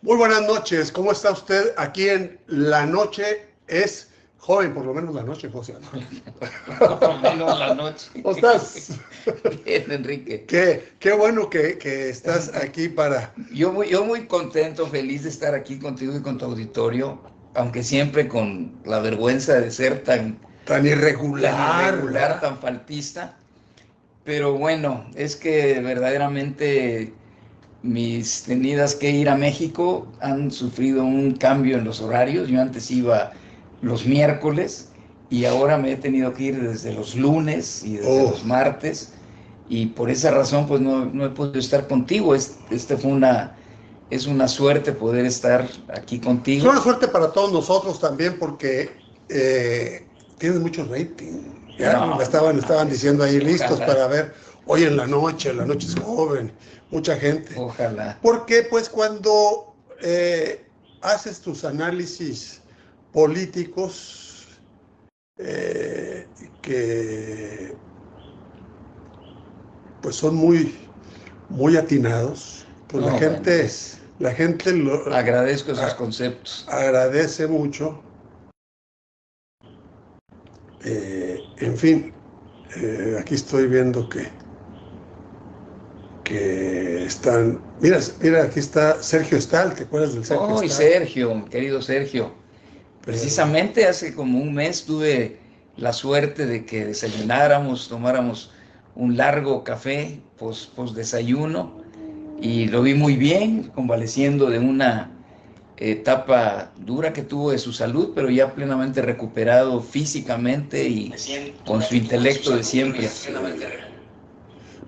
Muy buenas noches, ¿cómo está usted? Aquí en La Noche es joven, por lo menos la noche, José. Por lo menos la noche. ¿Cómo estás? Bien, Enrique. Qué bueno que estás aquí para... Yo muy contento, feliz de estar aquí contigo y con tu auditorio, aunque siempre con la vergüenza de ser Tan irregular, ¿verdad? tan faltista. Pero bueno, es que verdaderamente mis tenidas que ir a México han sufrido un cambio en los horarios. Yo antes iba los miércoles y ahora me he tenido que ir desde los lunes y desde los martes, y por esa razón pues no he podido estar contigo. Es una suerte poder estar aquí Es contigo. una suerte para todos nosotros también porque tienes mucho rating. Ya No, me estaban diciendo ahí listos ojalá, para ver hoy en La Noche es joven, mucha gente. ojalá. Porque pues cuando haces tus análisis políticos que pues son muy atinados, pues No, bueno, pues la gente lo agradezco esos conceptos. agradece mucho. En fin, aquí estoy viendo que están... Mira, aquí está Sergio Stahl, ¿te acuerdas del Sergio Oh, y Stahl? Sergio, mi querido Sergio, precisamente hace como un mes tuve la suerte de que desayunáramos, tomáramos un largo café post desayuno, y lo vi muy bien, convaleciendo de una etapa dura que tuvo de su salud, pero ya plenamente recuperado físicamente y con su intelecto de siempre.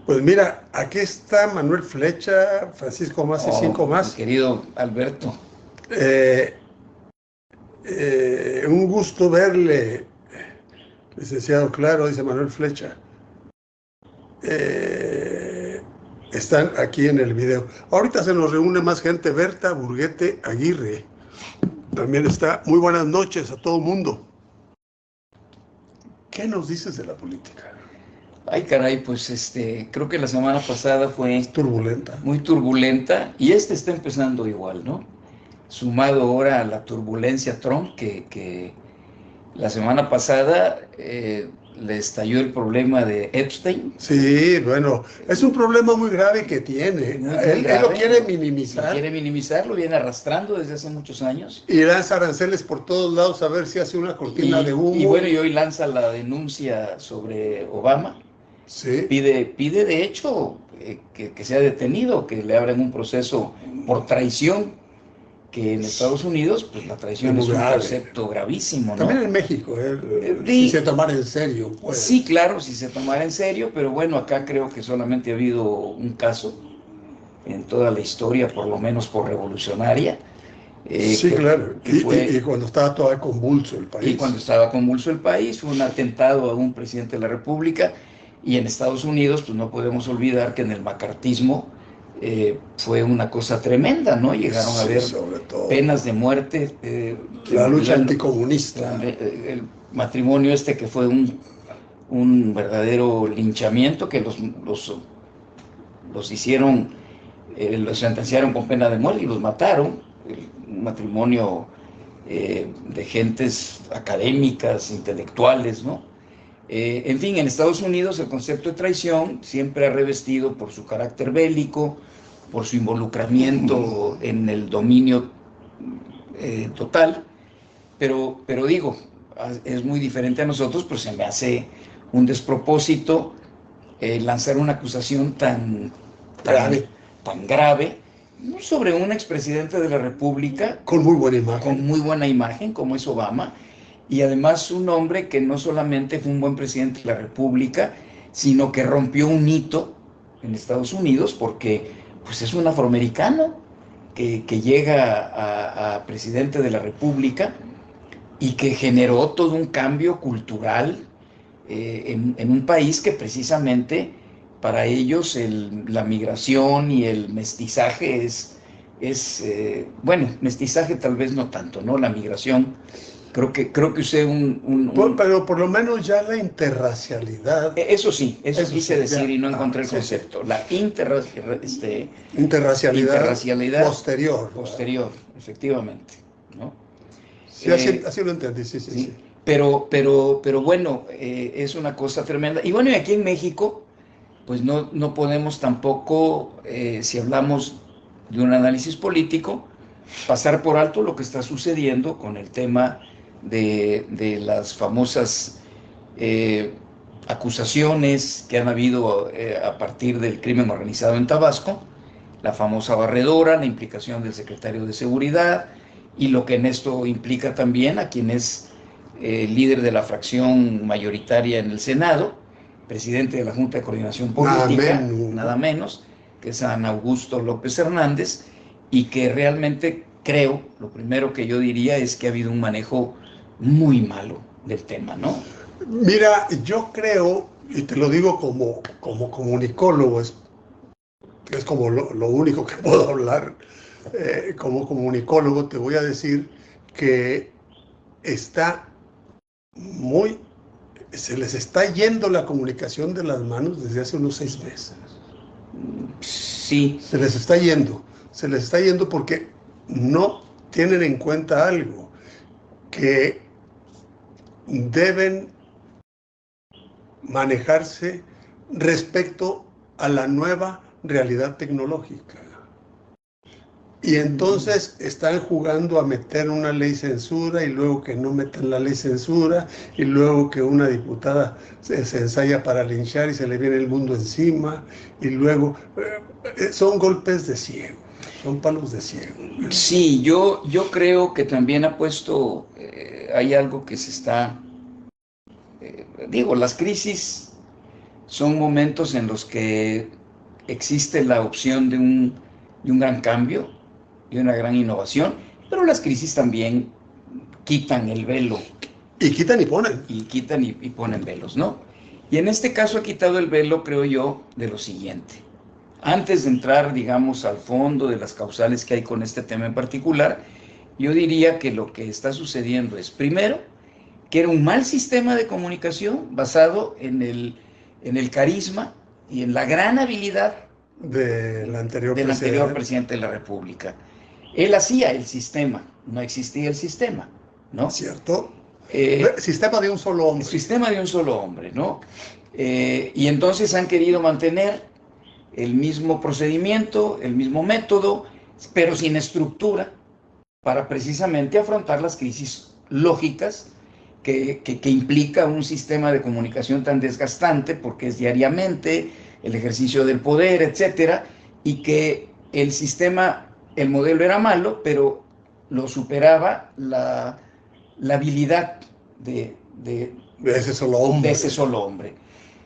Pues mira, aquí está Manuel Flecha, Francisco Más y Oh, cinco mi más. querido Alberto. Eh, un gusto verle, licenciado, claro, dice Manuel Flecha. Están aquí en el video. Ahorita se nos reúne más gente. Berta Burguete Aguirre también está. Muy buenas noches a todo el mundo. ¿Qué nos dices de la política? Ay, caray, pues creo que la semana pasada fue Turbulenta. muy turbulenta, y está empezando igual, ¿no? Sumado ahora a la turbulencia Trump, que la semana pasada le estalló el problema de Epstein. Sí, bueno, es un problema muy grave que tiene. Muy Él grave. lo quiere Lo minimizar. quiere minimizar, lo viene arrastrando desde hace muchos años. Y lanza aranceles por todos lados a ver si hace una cortina de humo. Y bueno, y hoy lanza la denuncia sobre Obama. Sí. Pide de hecho que sea detenido, que le abran un proceso por traición, que en Estados Unidos pues la traición es un concepto gravísimo, ¿no? También en México, si se tomara en serio. Pues. Sí, claro, si se tomara en serio, pero bueno, acá creo que solamente ha habido un caso en toda la historia, por lo menos por revolucionaria. Sí, claro, y cuando estaba todavía convulso el país. Y cuando estaba convulso el país, fue un atentado a un presidente de la República. Y en Estados Unidos, pues no podemos olvidar que en el macartismo fue una cosa tremenda, ¿no? Llegaron a haber penas de muerte. La lucha anticomunista. El matrimonio que fue un verdadero linchamiento, que los hicieron, los sentenciaron con pena de muerte y los mataron. Un matrimonio de gentes académicas, intelectuales, ¿no? En fin, en Estados Unidos el concepto de traición siempre ha revestido por su carácter bélico, por su involucramiento en el dominio total, pero digo, es muy diferente a nosotros, pero se me hace un despropósito lanzar una acusación tan grave sobre un expresidente de la República con muy buena imagen, como es Obama, y además un hombre que no solamente fue un buen presidente de la República, sino que rompió un hito en Estados Unidos, porque pues es un afroamericano que llega a presidente de la República y que generó todo un cambio cultural en un país que precisamente para ellos la migración y el mestizaje bueno, mestizaje tal vez no tanto, ¿no? La migración Creo que usé Pero por lo menos ya la interracialidad. Eso sí, eso quise sí, decir ya. y no encontré el Sí, concepto. La Interracialidad posterior, posterior. efectivamente, ¿no? Sí, así lo entendí, sí. Sí, pero bueno, es una cosa tremenda. Y bueno, y aquí en México, pues no podemos tampoco, si hablamos de un análisis político, pasar por alto lo que está sucediendo con el tema de las famosas eh, acusaciones que han habido a partir del crimen organizado en Tabasco, la famosa barredora, la implicación del secretario de Seguridad y lo que en esto implica también a quien es líder de la fracción mayoritaria en el Senado, presidente de la Junta de Coordinación Política, nada menos, que es San Augusto López Hernández, y que realmente creo, lo primero que yo diría es que ha habido un manejo muy malo del tema, ¿no? Mira, yo creo, y te lo digo como comunicólogo, es como lo único que puedo hablar, como comunicólogo te voy a decir que se les está yendo la comunicación de las manos desde hace unos 6 meses. Sí. Se les está yendo porque no tienen en cuenta algo, que deben manejarse respecto a la nueva realidad tecnológica. Y entonces están jugando a meter una ley censura y luego que no meten la ley censura y luego que una diputada se ensaya para linchar y se le viene el mundo encima y luego son golpes de ciego, son palos de ciego. Sí, yo creo que también ha puesto, hay algo que se está, digo, las crisis son momentos en los que existe la opción de un gran cambio y una gran innovación, pero las crisis también quitan el velo. Y quitan y ponen. Y quitan y ponen velos, ¿no? Y en este caso ha quitado el velo, creo yo, de lo siguiente. Antes de entrar, digamos, al fondo de las causales que hay con este tema en particular, yo diría que lo que está sucediendo es, primero, que era un mal sistema de comunicación basado en el carisma y en la gran habilidad del anterior presidente de la República. Él hacía el sistema, no existía el sistema, ¿no? ¿Cierto? Sistema de un solo hombre. Sistema de un solo hombre, ¿no? Y entonces han querido mantener el mismo procedimiento, el mismo método, pero sin estructura, para precisamente afrontar las crisis lógicas que implica un sistema de comunicación tan desgastante, porque es diariamente el ejercicio del poder, etcétera, y que el sistema, el modelo era malo, pero lo superaba la habilidad de ese solo hombre.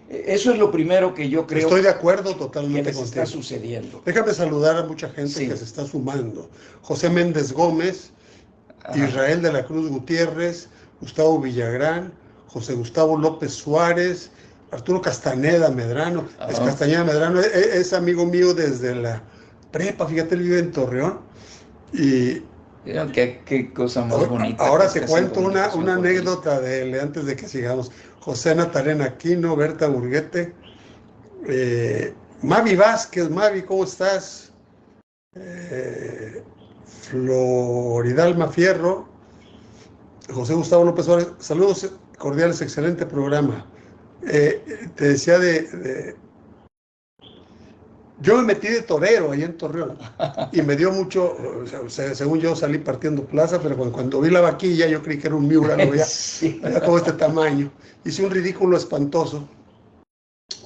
Eso es lo primero que yo creo. Estoy de acuerdo totalmente que les está sucediendo. Déjame saludar a mucha gente que se está sumando. José Méndez Gómez, Israel de la Cruz Gutiérrez, Gustavo Villagrán, José Gustavo López Suárez, Arturo Castañeda Medrano. Castañeda Medrano es amigo mío desde la prepa, fíjate, él vive en Torreón. Y qué cosa más bonita. Ahora te cuento una anécdota de él antes de que sigamos. José Natalena Aquino, Berta Burguete, Mavi Vázquez. Mavi, ¿cómo estás? Floridalma Fierro, José Gustavo López Suárez, saludos cordiales, excelente programa. Te decía yo me metí de torero ahí en Torreón y me dio mucho, según yo salí partiendo plaza, pero cuando vi la vaquilla yo creí que era un miura, lo veía, sí. como este tamaño. Hice un ridículo espantoso.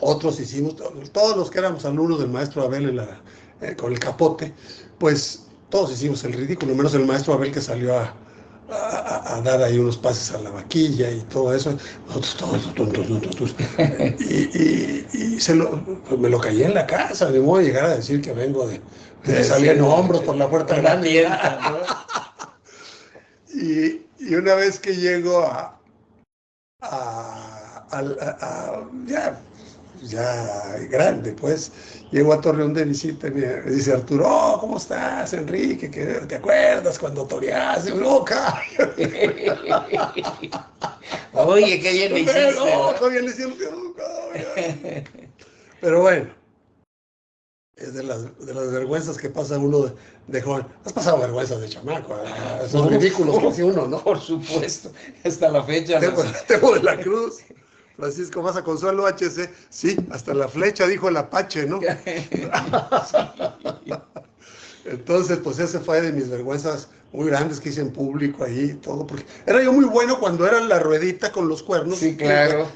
Otros hicimos, todos los que éramos alumnos del maestro Abel con el capote, pues todos hicimos el ridículo, menos el maestro Abel que salió a dar ahí unos pases a la vaquilla y todo eso. Nosotros todos tontos. Y me lo callé en la casa, de modo de llegar a decir que vengo de salir en hombros por la puerta grande. Y una vez que llego ya ya grande, pues. Llego a Torreón de visita y me dice Arturo, oh, ¿cómo estás, Enrique? ¿Te acuerdas cuando toreaste? No, Oye, qué bien le hiciste, no, ¿no? todavía le hicieron, pero bueno, es de las vergüenzas que pasa uno de joven. Has pasado vergüenzas de chamaco, esos ridículos que hace uno, ¿no? Por supuesto, hasta la fecha. Temo de la Cruz, Francisco Maza Consuelo HC, sí, hasta la flecha dijo el Apache, ¿no? Entonces, pues ese fue de mis vergüenzas muy grandes que hice en público ahí y todo, porque era yo muy bueno cuando era la ruedita con los cuernos. Sí, claro.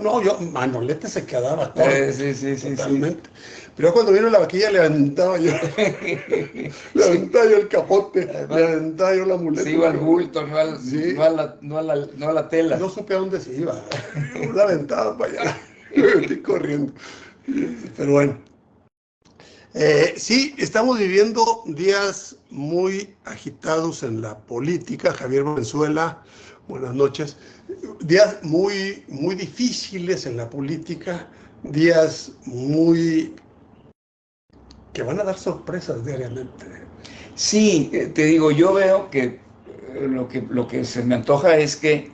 No, Manolete se quedaba corto, sí, totalmente. Pero cuando vino la vaquilla le aventaba yo, le aventaba yo el capote, le aventaba yo la muleta. Se iba al bulto, no a la tela. No supe a dónde se iba, yo la aventaba para allá, me metí corriendo. Pero bueno. Sí, estamos viviendo días muy agitados en la política. Javier Valenzuela, buenas noches. Días muy, muy difíciles en la política, días que van a dar sorpresas diariamente. Sí, te digo, yo veo que lo que se me antoja es que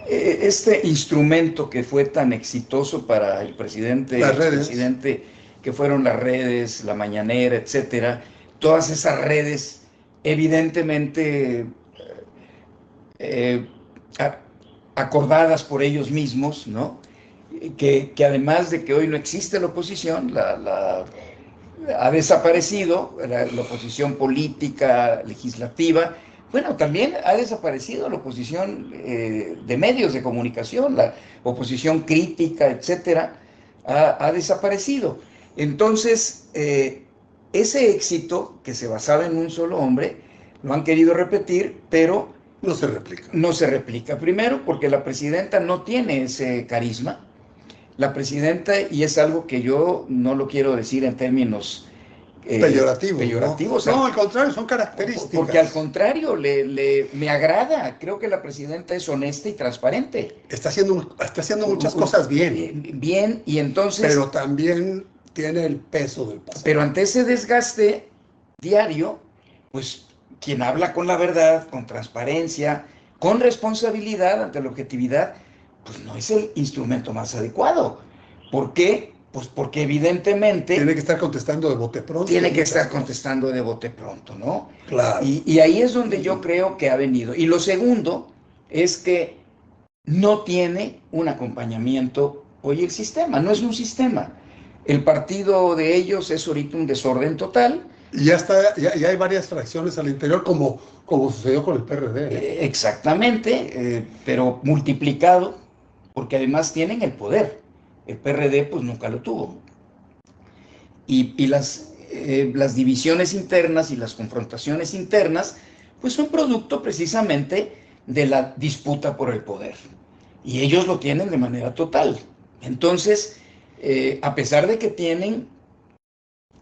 este instrumento que fue tan exitoso para el presidente, que fueron las redes, la mañanera, etcétera, todas esas redes, evidentemente acordadas por ellos mismos, ¿no? Que además de que hoy no existe la oposición, ha desaparecido la oposición política, legislativa. Bueno, también ha desaparecido la oposición de medios de comunicación, la oposición crítica, etcétera, ha desaparecido. Entonces, ese éxito que se basaba en un solo hombre, lo han querido repetir, pero no se replica. No se replica. Primero, porque la presidenta no tiene ese carisma. La presidenta, y es algo que yo no lo quiero decir en términos peyorativos. No, al contrario, son características. Porque al contrario, me agrada. Creo que la presidenta es honesta y transparente. Está haciendo muchas cosas bien. Bien, y entonces... Pero también tiene el peso del pasado. Pero ante ese desgaste diario, pues quien habla con la verdad, con transparencia, con responsabilidad ante la objetividad, pues no es el instrumento más adecuado. ¿Por qué? Pues porque evidentemente... Tiene que estar contestando de bote pronto. Tiene que estar contestando de bote pronto, ¿no? Claro. Y ahí es donde yo creo que ha venido. Y lo segundo es que no tiene un acompañamiento hoy el sistema, no es un sistema. El partido de ellos es ahorita un desorden total. Y ya hay varias fracciones al interior, como sucedió con el PRD. Exactamente, pero multiplicado, porque además tienen el poder. El PRD pues nunca lo tuvo. Y las divisiones internas y las confrontaciones internas pues son producto precisamente de la disputa por el poder. Y ellos lo tienen de manera total. Entonces, a pesar de que tienen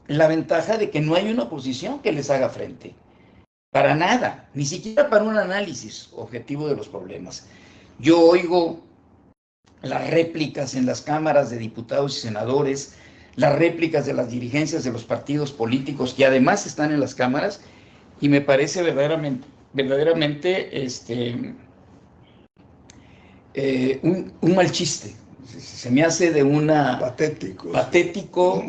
la ventaja de que no hay una oposición que les haga frente. Para nada, ni siquiera para un análisis objetivo de los problemas. Yo oigo las réplicas en las cámaras de diputados y senadores, las réplicas de las dirigencias de los partidos políticos que además están en las cámaras, y me parece verdaderamente un mal chiste. Se me hace de una... Patético.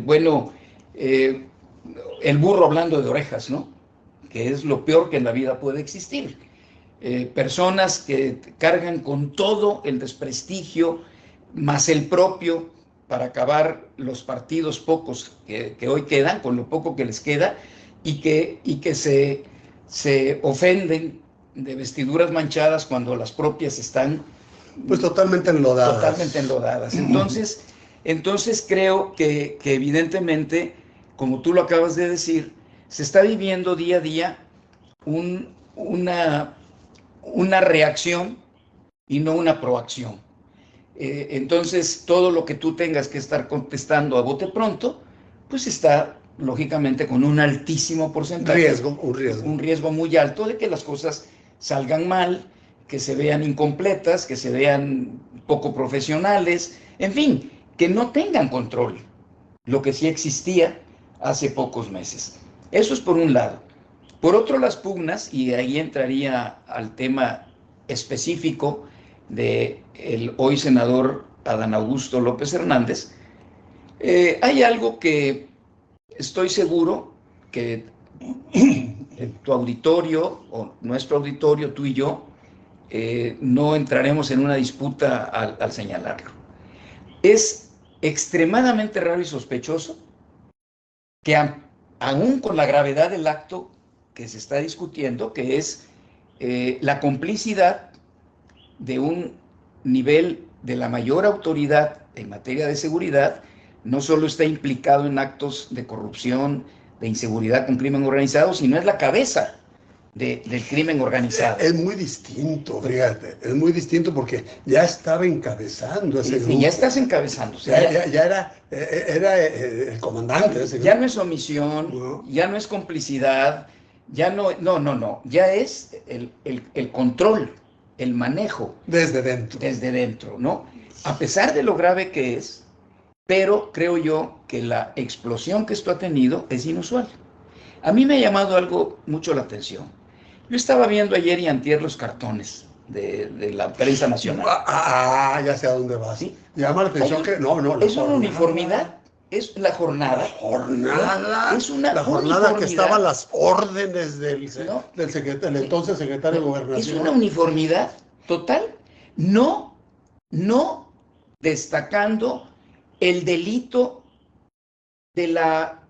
Bueno, el burro hablando de orejas, ¿no? Que es lo peor que en la vida puede existir. Personas que cargan con todo el desprestigio, más el propio, para acabar los partidos pocos que hoy quedan, con lo poco que les queda, y que se ofenden de vestiduras manchadas cuando las propias están... Pues totalmente enlodadas. Totalmente enlodadas. Entonces creo que evidentemente, como tú lo acabas de decir, se está viviendo día a día una reacción y no una proacción. Entonces, todo lo que tú tengas que estar contestando a bote pronto, pues está lógicamente con un altísimo porcentaje. Un riesgo. Un riesgo muy alto de que las cosas salgan mal, que se vean incompletas, que se vean poco profesionales, en fin, que no tengan control, lo que sí existía hace pocos meses. Eso es por un lado. Por otro, las pugnas, y ahí entraría al tema específico del hoy senador Adán Augusto López Hernández, hay algo que estoy seguro que tu auditorio o nuestro auditorio, tú y yo, no entraremos en una disputa al señalarlo. Es extremadamente raro y sospechoso que aún con la gravedad del acto que se está discutiendo, que es la complicidad de un nivel de la mayor autoridad en materia de seguridad, no solo está implicado en actos de corrupción, de inseguridad con crimen organizado, sino es la cabeza del crimen organizado. Es muy distinto, fíjate, es muy distinto porque ya estaba encabezando ese grupo. Ya estás encabezando. O sea, ya era el comandante de ese grupo. Ya no es omisión, no. Ya no es complicidad, ya no, ya es el control, el manejo. Desde dentro. Desde dentro, ¿no? A pesar de lo grave que es, pero creo yo que la explosión que esto ha tenido es inusual. A mí me ha llamado mucho la atención. Yo estaba viendo ayer y antier los cartones de la prensa nacional. Ya sé a dónde vas. ¿Sí? Llama la atención que no. Es una uniformidad. Es la jornada. Es una la jornada que estaban las órdenes del entonces secretario de Gobernación. Es una uniformidad total. No destacando el delito de la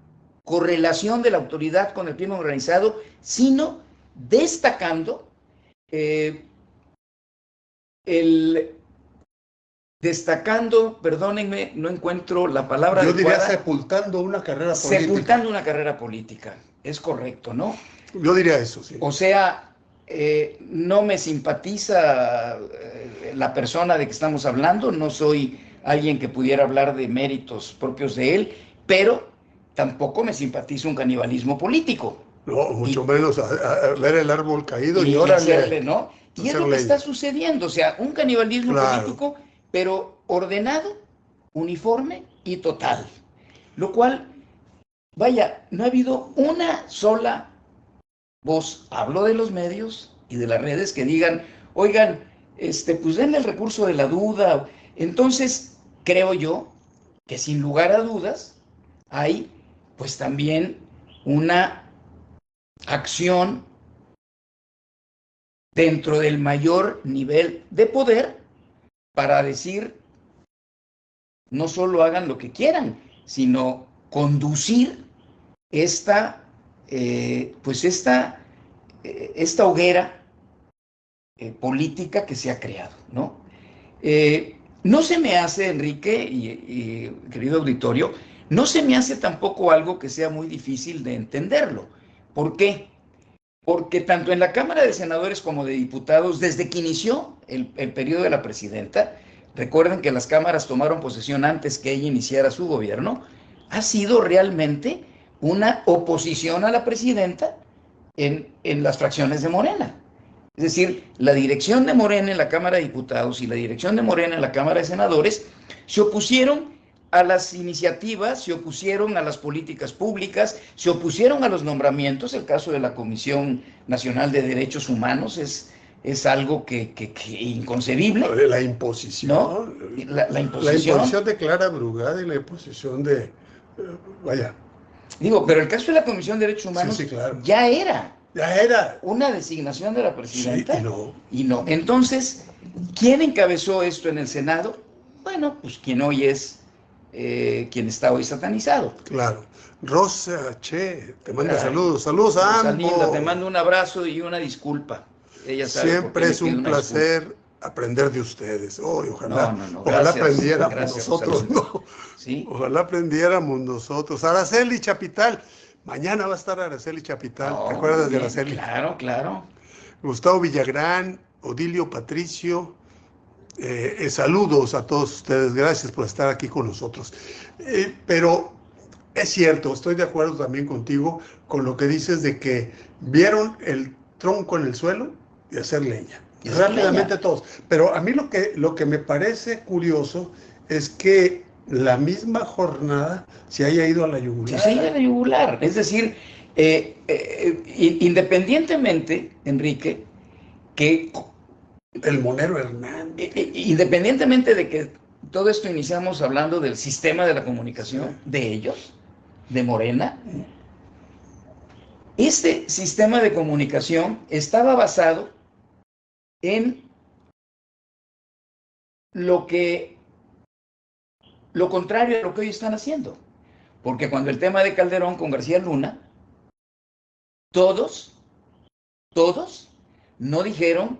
correlación de la autoridad con el crimen organizado, sino destacando perdónenme, no encuentro la palabra adecuada. Yo diría sepultando una carrera política. Sepultando una carrera política, es correcto, ¿no? Yo diría eso, sí. O sea, no me simpatiza la persona de que estamos hablando, no soy alguien que pudiera hablar de méritos propios de él, pero tampoco me simpatiza un canibalismo político. No, mucho menos a ver el árbol caído y hacerle, ¿no? Y es lo que está sucediendo, o sea, un canibalismo político, pero ordenado, uniforme y total. Lo cual, vaya, no ha habido una sola voz, hablo de los medios y de las redes, que digan, oigan, pues denle el recurso de la duda. Entonces, creo yo que sin lugar a dudas hay, pues también una acción dentro del mayor nivel de poder para decir, no solo hagan lo que quieran, sino conducir esta hoguera política que se ha creado, ¿no? No se me hace, Enrique y querido auditorio, no se me hace tampoco algo que sea muy difícil de entenderlo. ¿Por qué? Porque tanto en la Cámara de Senadores como de Diputados, desde que inició el periodo de la presidenta, recuerden que las cámaras tomaron posesión antes que ella iniciara su gobierno, ha sido realmente una oposición a la presidenta en las fracciones de Morena. Es decir, la dirección de Morena en la Cámara de Diputados y la dirección de Morena en la Cámara de Senadores se opusieron a las iniciativas, se opusieron a las políticas públicas, se opusieron a los nombramientos. El caso de la Comisión Nacional de Derechos Humanos es algo que inconcebible. La imposición. ¿No? La imposición de Clara Brugada y la imposición de... vaya. Digo, pero el caso de la Comisión de Derechos Humanos sí, claro. ya era una designación de la presidenta. Sí, y no. Entonces, ¿quién encabezó esto en el Senado? Bueno, pues quien hoy es, quien está hoy satanizado. Claro. Rosa Che, te manda saludos. Saludos a ambos. Linda, te mando un abrazo y una disculpa. Ella sabe siempre es un placer aprender de ustedes. Ojalá aprendiéramos nosotros, ¿no? ¿Sí? Ojalá aprendiéramos nosotros. Araceli Chapital. Mañana va a estar Araceli Chapital. ¿Te acuerdas de Araceli? Claro. Gustavo Villagrán, Odilio Patricio. Saludos a todos ustedes. Gracias por estar aquí con nosotros. Pero es cierto, estoy de acuerdo también contigo con lo que dices de que vieron el tronco en el suelo y hacer leña. Y hacer Rápidamente leña. todos. Pero a mí lo que me parece curioso es que la misma jornada se haya ido a la yugular. Se iba de yugular. Es decir, independientemente, Enrique, que El Monero Hernández. independientemente de que todo esto iniciamos hablando del sistema de la comunicación, Sí. de ellos, de Morena, este sistema de comunicación estaba basado en lo contrario a lo que hoy están haciendo. Porque cuando el tema de Calderón con García Luna, todos no dijeron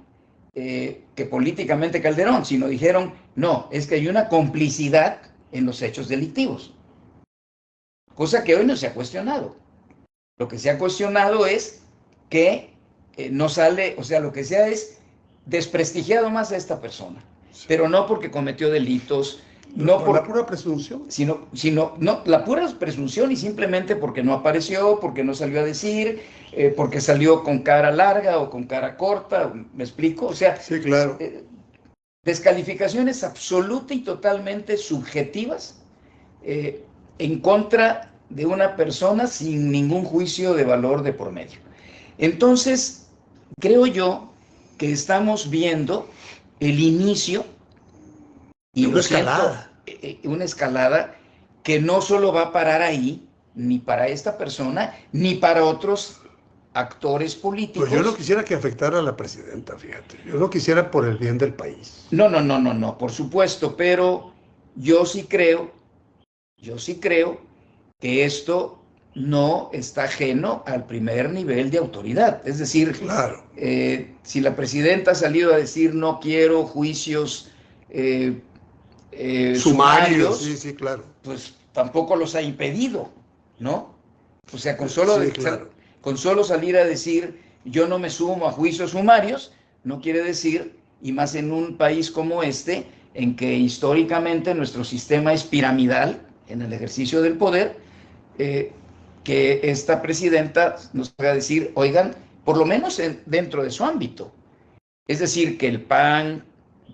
que políticamente Calderón, sino dijeron, no, es que hay una complicidad en los hechos delictivos. Cosa que hoy no se ha cuestionado. Lo que se ha cuestionado es que no sale, o sea, lo que se ha es desprestigiado más a esta persona, sí, pero no porque cometió delitos, no por la pura presunción, sino no, la pura presunción y simplemente porque no apareció, porque no salió a decir, porque salió con cara larga o con cara corta, ¿me explico? O sea, sí, claro. Descalificaciones absoluta y totalmente subjetivas en contra de una persona sin ningún juicio de valor de por medio. Entonces, creo yo que estamos viendo el inicio y una escalada. Una escalada que no solo va a parar ahí, ni para esta persona, ni para otros actores políticos. Pues yo no quisiera que afectara a la presidenta, fíjate. Yo no quisiera por el bien del país. No, por supuesto, pero yo sí creo que esto no está ajeno al primer nivel de autoridad. Es decir, claro, si la presidenta ha salido a decir no quiero juicios sumarios, sí, claro, pues tampoco los ha impedido, ¿no? O sea, con solo salir a decir yo no me sumo a juicios sumarios, no quiere decir, y más en un país como este, en que históricamente nuestro sistema es piramidal en el ejercicio del poder, que esta presidenta nos haga decir, oigan, por lo menos dentro de su ámbito. Es decir, que el PAN,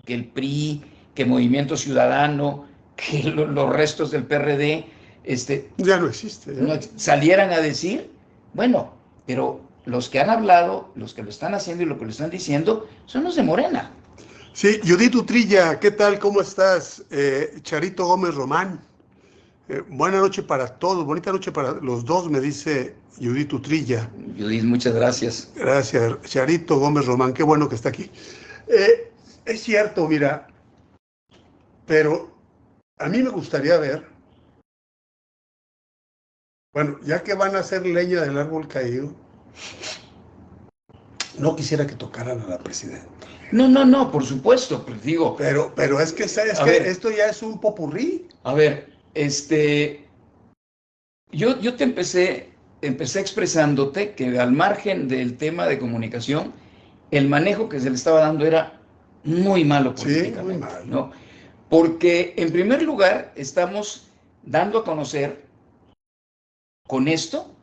que el PRI, que Movimiento Ciudadano, que los restos del PRD, ya no existe. No, salieran a decir, bueno, pero los que han hablado, los que lo están haciendo y lo que lo están diciendo, son los de Morena. Sí, Judith Utrilla, ¿qué tal? ¿Cómo estás? Charito Gómez Román. Buena noche para todos, bonita noche para los dos, me dice Judith Utrilla. Judith, muchas gracias. Gracias, Charito Gómez Román, qué bueno que está aquí. Es cierto, mira, pero a mí me gustaría ver, bueno, ya que van a hacer leña del árbol caído, no quisiera que tocaran a la presidenta. No, por supuesto, pues digo. Pero es que esto ya es un popurrí. A ver, yo te empecé expresándote que al margen del tema de comunicación, el manejo que se le estaba dando era muy malo políticamente. Sí, muy malo. ¿No? Porque, en primer lugar, estamos dando a conocer con esto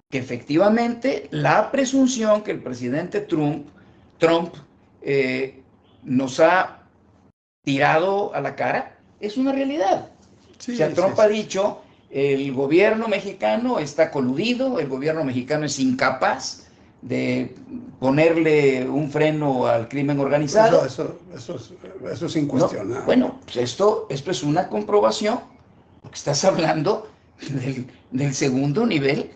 que efectivamente la presunción que el presidente Trump nos ha tirado a la cara es una realidad. Sí, o sea, Trump ha dicho, el gobierno mexicano está coludido, el gobierno mexicano es incapaz de ponerle un freno al crimen organizado. Eso es incuestionable. No, bueno, pues esto es una comprobación, porque estás hablando del segundo nivel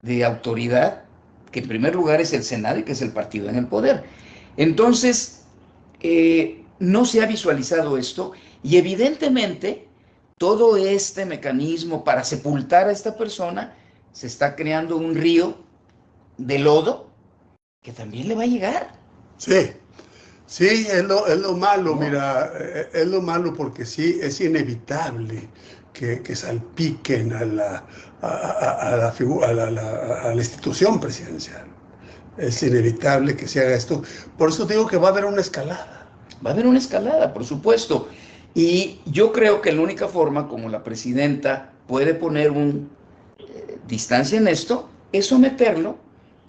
de autoridad, que en primer lugar es el Senado y que es el partido en el poder. Entonces, no se ha visualizado esto y evidentemente todo este mecanismo para sepultar a esta persona se está creando un río de lodo que también le va a llegar. Sí, es lo malo, no. Mira, es lo malo porque sí, es inevitable que salpiquen a la institución presidencial. Es inevitable que se haga esto. Por eso digo que va a haber una escalada. Va a haber una escalada, por supuesto. Y yo creo que la única forma como la presidenta puede poner distancia en esto es someterlo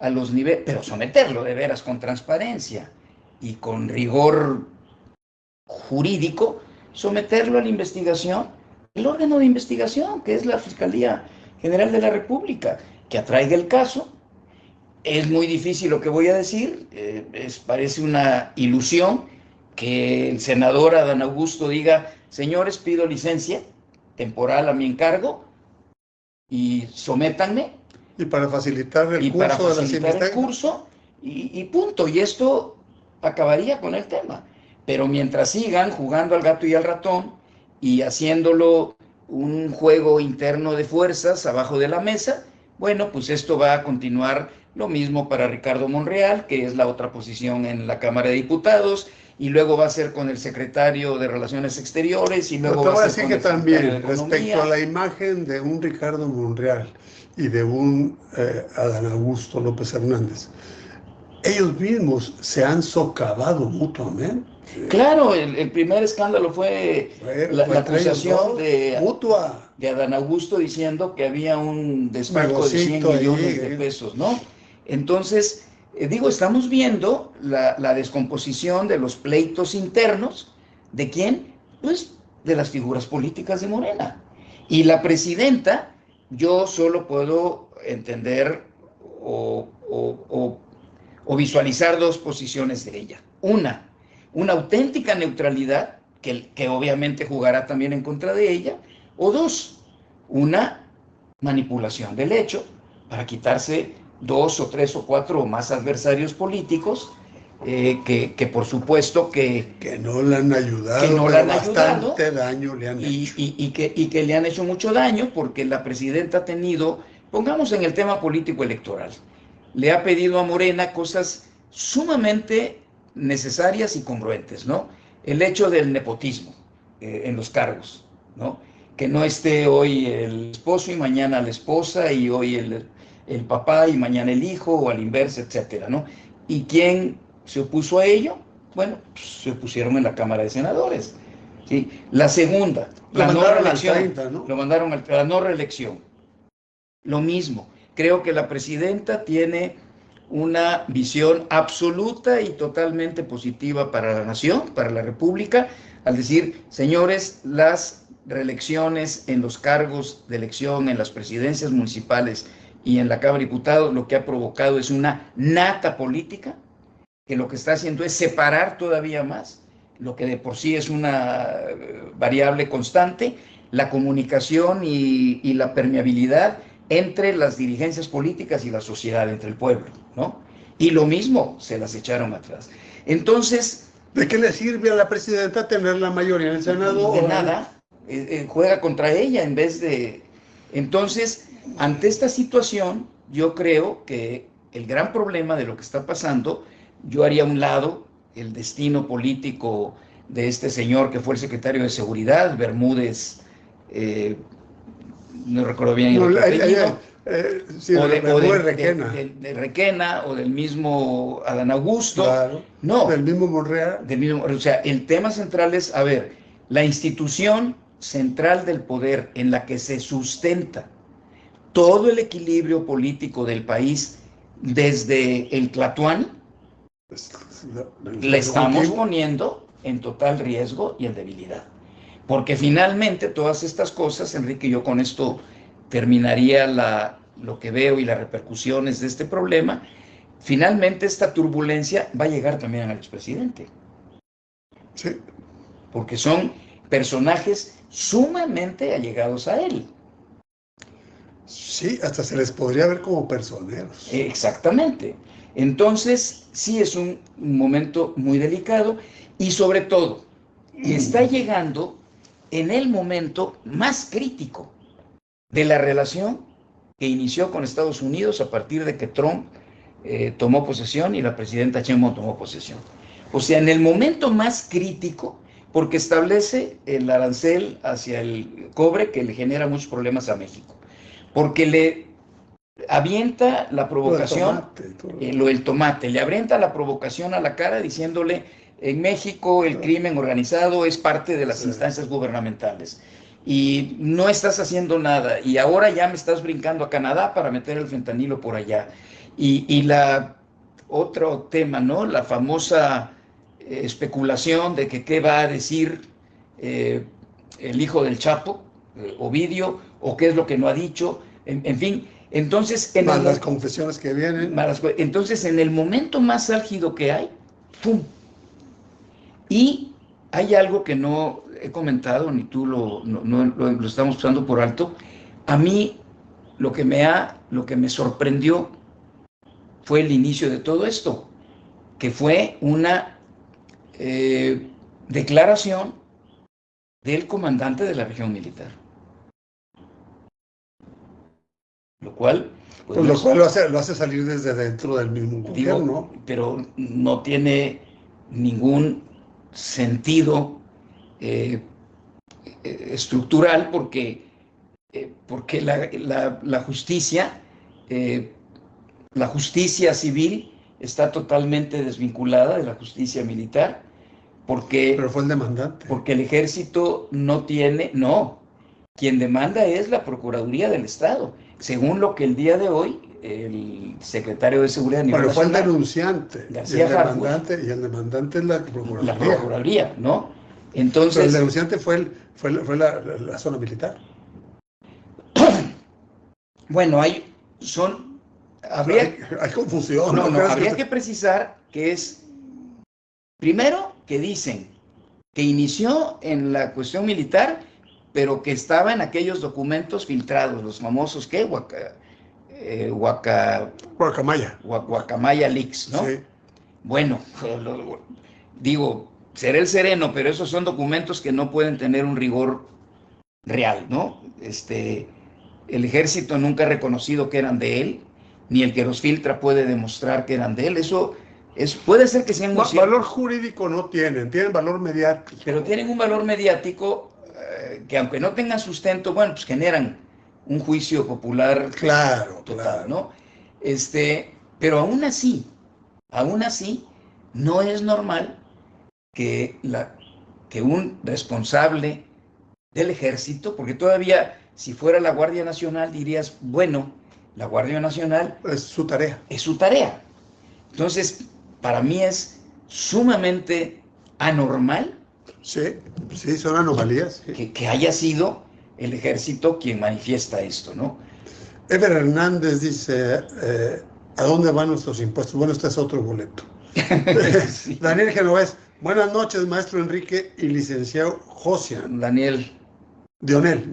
a los niveles, pero someterlo de veras con transparencia y con rigor jurídico, someterlo a la investigación, el órgano de investigación, que es la Fiscalía General de la República, que atraiga el caso. Es muy difícil lo que voy a decir, parece una ilusión que el senador Adán Augusto diga, señores, pido licencia temporal a mi encargo y sométanme. Y para facilitar el curso para de facilitar el curso, y punto. Y esto acabaría con el tema. Pero mientras sigan jugando al gato y al ratón y haciéndolo un juego interno de fuerzas abajo de la mesa, bueno, pues esto va a continuar. Lo mismo para Ricardo Monreal, que es la otra posición en la Cámara de Diputados, y luego va a ser con el secretario de Relaciones Exteriores, y luego va a ser con el secretario de Economía. Respecto a la imagen de un Ricardo Monreal y de un Adán Augusto López Hernández, ellos mismos se han socavado mutuamente. Claro, el primer escándalo fue la acusación de Adán Augusto diciendo que había un desfalco de 100 millones de pesos, ¿no? Entonces, digo, estamos viendo la descomposición de los pleitos internos. ¿De quién? Pues de las figuras políticas de Morena. Y la presidenta, yo solo puedo entender o visualizar dos posiciones de ella. Una auténtica neutralidad, que obviamente jugará también en contra de ella, o dos, una manipulación del hecho para quitarse 2 o 3 o 4 o más adversarios políticos que por supuesto que no le han ayudado, bastante daño le han hecho. Y que le han hecho mucho daño, porque la presidenta ha tenido, pongamos en el tema político electoral, le ha pedido a Morena cosas sumamente necesarias y congruentes, ¿no? El hecho del nepotismo en los cargos, ¿no? Que no esté hoy el esposo y mañana la esposa, y hoy el papá y mañana el hijo, o a la inversa, etcétera, ¿no? ¿Y quién se opuso a ello? Bueno, pues, se opusieron en la Cámara de Senadores, ¿sí? La segunda, la no reelección, lo mandaron a la no reelección. Lo mismo, creo que la presidenta tiene una visión absoluta y totalmente positiva para la nación, para la República, al decir, señores, las reelecciones en los cargos de elección, en las presidencias municipales y en la Cámara de Diputados, lo que ha provocado es una nata política, que lo que está haciendo es separar todavía más lo que de por sí es una variable constante, la comunicación y la permeabilidad entre las dirigencias políticas y la sociedad, entre el pueblo, ¿no? Y lo mismo, se las echaron atrás. Entonces, ¿de qué le sirve a la presidenta tener la mayoría en el Senado? De nada, juega contra ella en vez de... Entonces, ante esta situación, yo creo que el gran problema de lo que está pasando, yo haría a un lado el destino político de este señor que fue el secretario de Seguridad, Bermúdez, no recuerdo bien el apellido, de Requena, o del mismo Adán Augusto, claro, no, del mismo Monreal. O sea, el tema central es, a ver, la institución central del poder en la que se sustenta todo el equilibrio político del país desde el Tlatoani, le estamos poniendo en total riesgo y en debilidad. Porque finalmente todas estas cosas, Enrique, yo con esto terminaría lo que veo y las repercusiones de este problema, finalmente esta turbulencia va a llegar también al expresidente. Sí. Porque son personajes sumamente allegados a él. Sí, hasta se les podría ver como personeros. Exactamente. Entonces, sí es un momento muy delicado, y sobre todo, está llegando en el momento más crítico de la relación que inició con Estados Unidos a partir de que Trump tomó posesión y la presidenta Sheinbaum tomó posesión. O sea, en el momento más crítico, porque establece el arancel hacia el cobre que le genera muchos problemas a México, porque le avienta la provocación, el tomate, le avienta la provocación a la cara diciéndole: en México el crimen organizado es parte de las instancias gubernamentales y no estás haciendo nada, y ahora ya me estás brincando a Canadá para meter el fentanilo por allá. Y otro tema, ¿no? La famosa especulación de que qué va a decir el hijo del Chapo, Ovidio, o qué es lo que no ha dicho, en fin. Entonces, más las confesiones que vienen. Entonces, en el momento más álgido que hay, ¡pum! Y hay algo que no he comentado, ni tú lo estamos pasando por alto. A mí lo que me sorprendió fue el inicio de todo esto, que fue una declaración del comandante de la región militar. Lo cual... Pues lo cual lo hace salir desde dentro del mismo gobierno. Pero no tiene ningún sentido estructural porque la justicia civil está totalmente desvinculada de la justicia militar, pero fue el demandante. Porque el ejército no, quien demanda es la Procuraduría del Estado, según lo que el día de hoy el secretario de Seguridad a nivel nacional, fue el denunciante, García Harfuch, y el demandante es la Procuraduría. La Procuraduría, ¿no? Entonces, pero el denunciante fue la zona militar. Bueno, hay confusión. Habría que precisar que es, primero, que dicen que inició en la cuestión militar, pero que estaba en aquellos documentos filtrados, los famosos, ¿qué? Guacamaya Leaks, ¿no? Sí. Bueno, digo, seré el sereno, pero esos son documentos que no pueden tener un rigor real, ¿no? El ejército nunca ha reconocido que eran de él, ni el que los filtra puede demostrar que eran de él. Eso puede ser que sean... Valor jurídico no tienen valor mediático. Pero tienen un valor mediático que, aunque no tengan sustento, bueno, pues generan un juicio popular total, ¿no? Pero aún así, no es normal que un responsable del ejército, porque todavía, si fuera la Guardia Nacional, dirías, bueno, la Guardia Nacional... Es su tarea. Es su tarea. Entonces, para mí es sumamente anormal. Sí, son anomalías. Sí. Que haya sido el ejército quien manifiesta esto, ¿no? Ever Hernández dice, ¿a dónde van nuestros impuestos? Bueno, este es otro boleto. Sí. Daniel Genovés, buenas noches, maestro Enrique y licenciado Josian. Daniel. Dionel.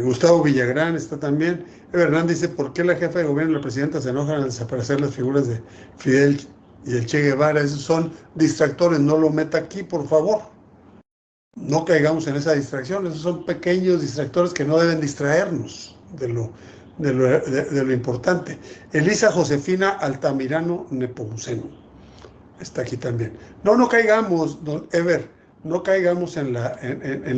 Gustavo Villagrán está también. Ever Hernández dice, ¿por qué la jefa de gobierno y la presidenta se enojan al desaparecer las figuras de Fidel y el Che Guevara? Esos son distractores, no lo meta aquí, por favor. No caigamos en esa distracción, esos son pequeños distractores que no deben distraernos de lo importante. Elisa Josefina Altamirano Nepomuceno está aquí también. No caigamos, don Ever, no caigamos en la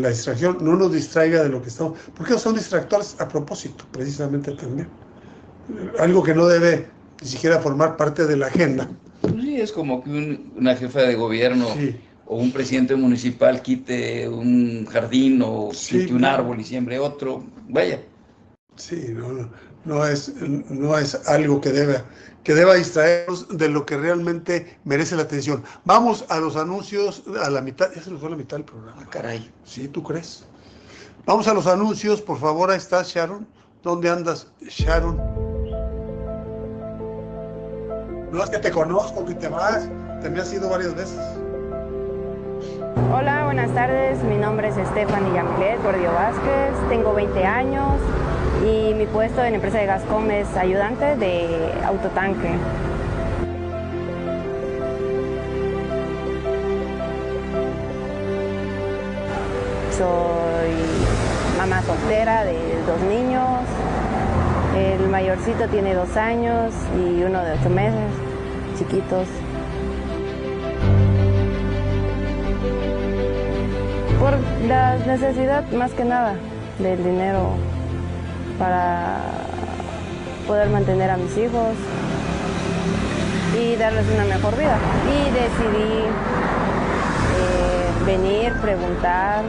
distracción, no nos distraiga de lo que estamos, porque son distractores a propósito, precisamente también. Algo que no debe ni siquiera formar parte de la agenda. Sí, es como que una jefa de gobierno o un presidente municipal quite un jardín o quite un árbol y siembre otro, vaya. Sí, no es algo que deba distraernos de lo que realmente merece la atención. Vamos a los anuncios a la mitad. Ya se nos fue la mitad del programa. Ah, caray. Sí, ¿tú crees? Vamos a los anuncios, por favor. Ahí estás, Sharon. ¿Dónde andas, Sharon? No es que te conozco, que te vas. Te me has ido varias veces. Hola, buenas tardes. Mi nombre es Stephanie Yamilet Gordillo Vázquez. Tengo 20 años. Y mi puesto en la empresa de Gascom es ayudante de autotanque. Soy mamá soltera de 2 niños. El mayorcito tiene 2 años y uno de 8 meses, chiquitos. Por la necesidad, más que nada, del dinero para poder mantener a mis hijos y darles una mejor vida. Y decidí venir, preguntar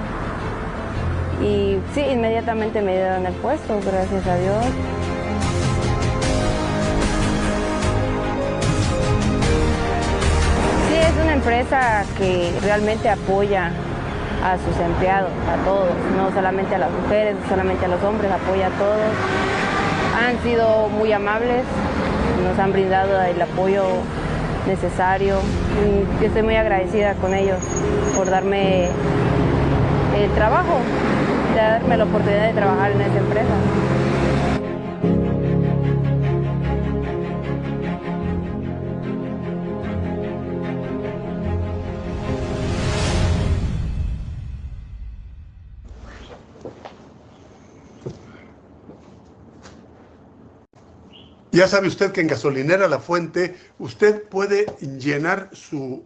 Y sí, inmediatamente me dieron el puesto, gracias a Dios. Sí, es una empresa que realmente apoya a sus empleados, a todos, no solamente a las mujeres, no solamente a los hombres, apoya a todos. Han sido muy amables, nos han brindado el apoyo necesario. Yo estoy muy agradecida con ellos por darme el trabajo, de darme la oportunidad de trabajar en esa empresa. Ya sabe usted que en Gasolinera La Fuente usted puede llenar su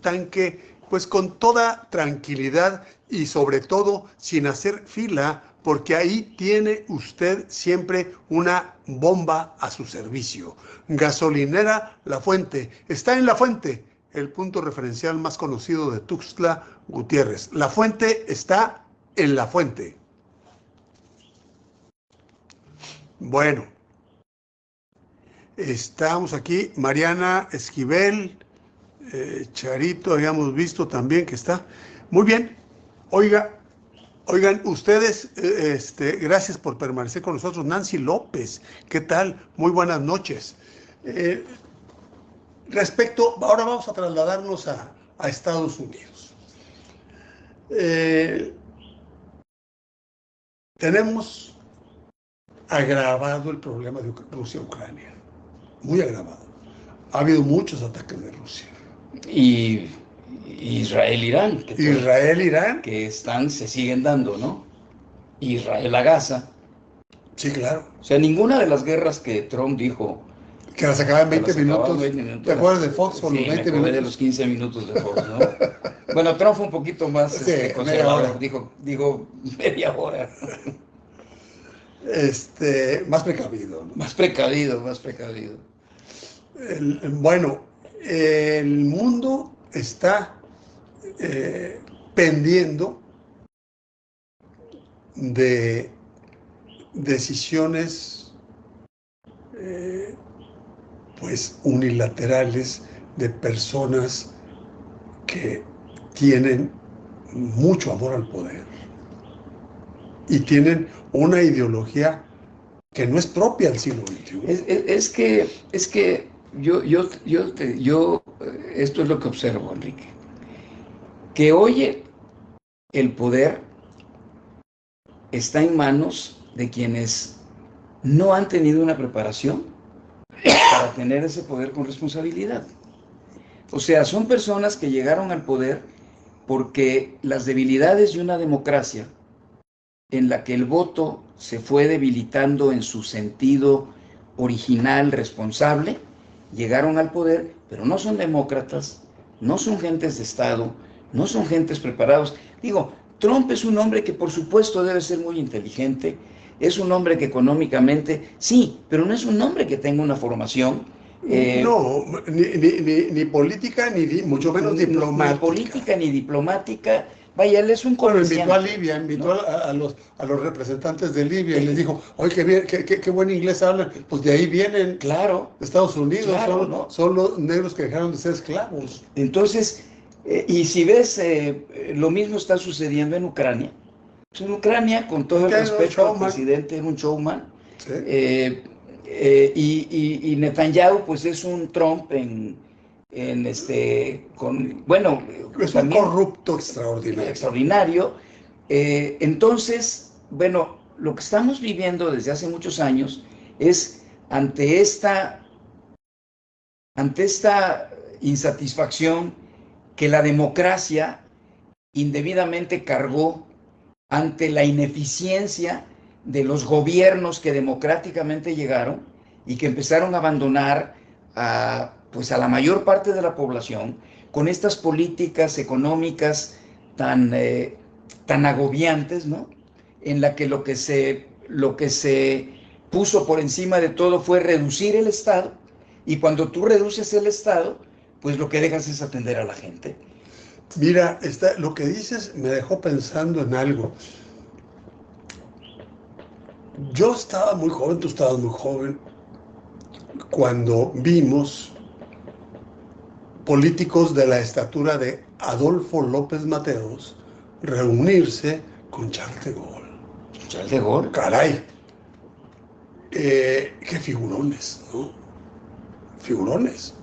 tanque pues con toda tranquilidad y sobre todo sin hacer fila, porque ahí tiene usted siempre una bomba a su servicio. Gasolinera La Fuente está en La Fuente, el punto referencial más conocido de Tuxtla Gutiérrez. La Fuente está en La Fuente. Bueno, estamos aquí, Mariana Esquivel, Charito, habíamos visto también que está. Muy bien, oigan, ustedes, gracias por permanecer con nosotros. Nancy López, ¿qué tal? Muy buenas noches. Ahora vamos a trasladarnos a Estados Unidos. Tenemos agravado el problema de Rusia-Ucrania, muy agravado. Ha habido muchos ataques de Rusia. Y Israel-Irán. Israel-Irán. Que se siguen dando, ¿no? Israel a Gaza. Sí, claro. O sea, ninguna de las guerras que Trump dijo que las acaba en 20 minutos. ¿Te acuerdas de Fox con los 20 minutos? De los 15 minutos de Fox, ¿no? Bueno, Trump fue un poquito más conservador, dijo media hora. Más precavido, ¿no? Más precavido. Bueno, el mundo está pendiendo de decisiones pues unilaterales de personas que tienen mucho amor al poder y tienen una ideología que no es propia del siglo XXI. Es que yo esto es lo que observo, Enrique, que hoy el poder está en manos de quienes no han tenido una preparación para tener ese poder con responsabilidad. O sea, son personas que llegaron al poder porque las debilidades de una democracia en la que el voto se fue debilitando en su sentido original, responsable, llegaron al poder, pero no son demócratas, no son gentes de Estado, no son gentes preparados. Digo, Trump es un hombre que por supuesto debe ser muy inteligente, es un hombre que económicamente, sí, pero no es un hombre que tenga una formación. No, ni política, ni mucho menos diplomática. Ni política, ni diplomática. Vaya, él es un comerciante. Invitó a Libia, invitó, ¿no?, a los representantes de Libia y les dijo, oye, qué buen inglés hablan. Pues de ahí vienen, claro, Estados Unidos, claro, son los negros que dejaron de ser esclavos. Entonces, y si ves, lo mismo está sucediendo en Ucrania. Pues en Ucrania, con todo el respeto al presidente, era un showman. Sí. Y Netanyahu, pues es un Trump es un corrupto extraordinario. Entonces, bueno, lo que estamos viviendo desde hace muchos años es ante esta insatisfacción que la democracia indebidamente cargó ante la ineficiencia de los gobiernos que democráticamente llegaron y que empezaron a abandonar a la mayor parte de la población con estas políticas económicas tan agobiantes, ¿no? En la que lo que se puso por encima de todo fue reducir el Estado, y cuando tú reduces el Estado, pues lo que dejas es atender a la gente. Mira, lo que dices me dejó pensando en algo. Yo estaba muy joven, tú estabas muy joven, cuando vimos políticos de la estatura de Adolfo López Mateos reunirse con Charles de Gaulle. Charles de Gaulle. Caray, qué figurones, ¿no? Figurones.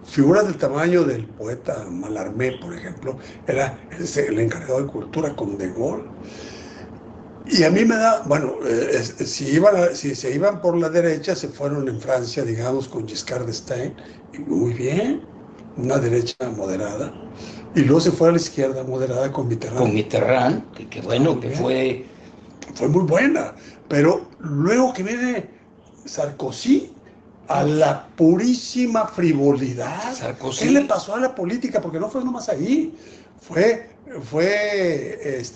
Figuras del tamaño del poeta Mallarmé, por ejemplo, era el encargado de cultura con de Gaulle. Y a mí me da, bueno, si se iban por la derecha, se fueron en Francia, digamos, con Giscard d'Estaing, y muy bien, una derecha moderada, y luego se fue a la izquierda moderada con Mitterrand. Con Mitterrand, que bueno, que fue muy buena, pero luego que viene Sarkozy, a la purísima frivolidad. Sarkozy. ¿Qué le pasó a la política? Porque no fue nomás ahí. Fue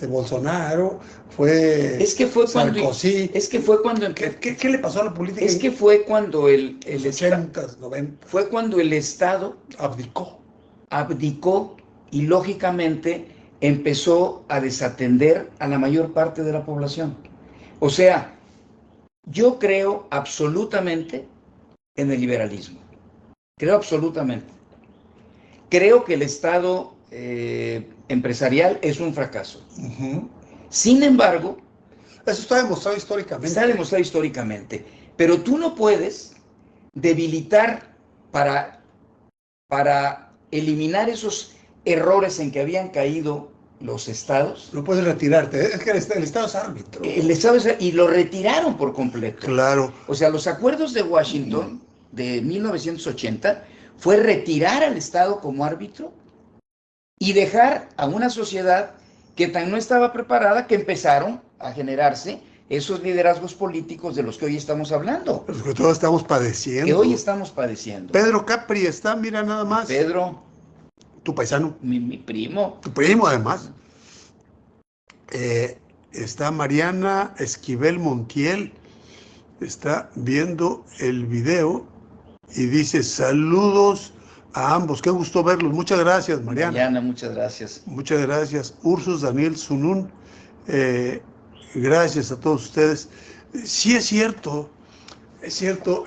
Bolsonaro, fue Sarkozy. Fue cuando ¿Qué le pasó a la política? Es que fue cuando el 80s, 90. Fue cuando el Estado abdicó y lógicamente empezó a desatender a la mayor parte de la población. O sea, yo creo absolutamente en el liberalismo. Creo absolutamente. Creo que el Estado empresarial es un fracaso. Uh-huh. Sin embargo, eso está demostrado históricamente. Está demostrado históricamente. Pero tú no puedes debilitar para eliminar esos errores en que habían caído los estados. No puedes retirarte. Es que el Estado es árbitro. Y lo retiraron por completo. Claro. O sea, los acuerdos de Washington de 1980 fue retirar al Estado como árbitro y dejar a una sociedad que tan no estaba preparada que empezaron a generarse esos liderazgos políticos de los que hoy estamos hablando. Los que todos estamos padeciendo. Que hoy estamos padeciendo. Pedro Capri está, mira nada más. Pedro. Tu paisano. Mi primo. Tu primo, además. Está Mariana Esquivel Montiel. Está viendo el video y dice: saludos a ambos. Qué gusto verlos. Muchas gracias, Mariana. Mariana, muchas gracias. Muchas gracias. Ursus Daniel Sunún. Gracias a todos ustedes. Sí, es cierto. Es cierto.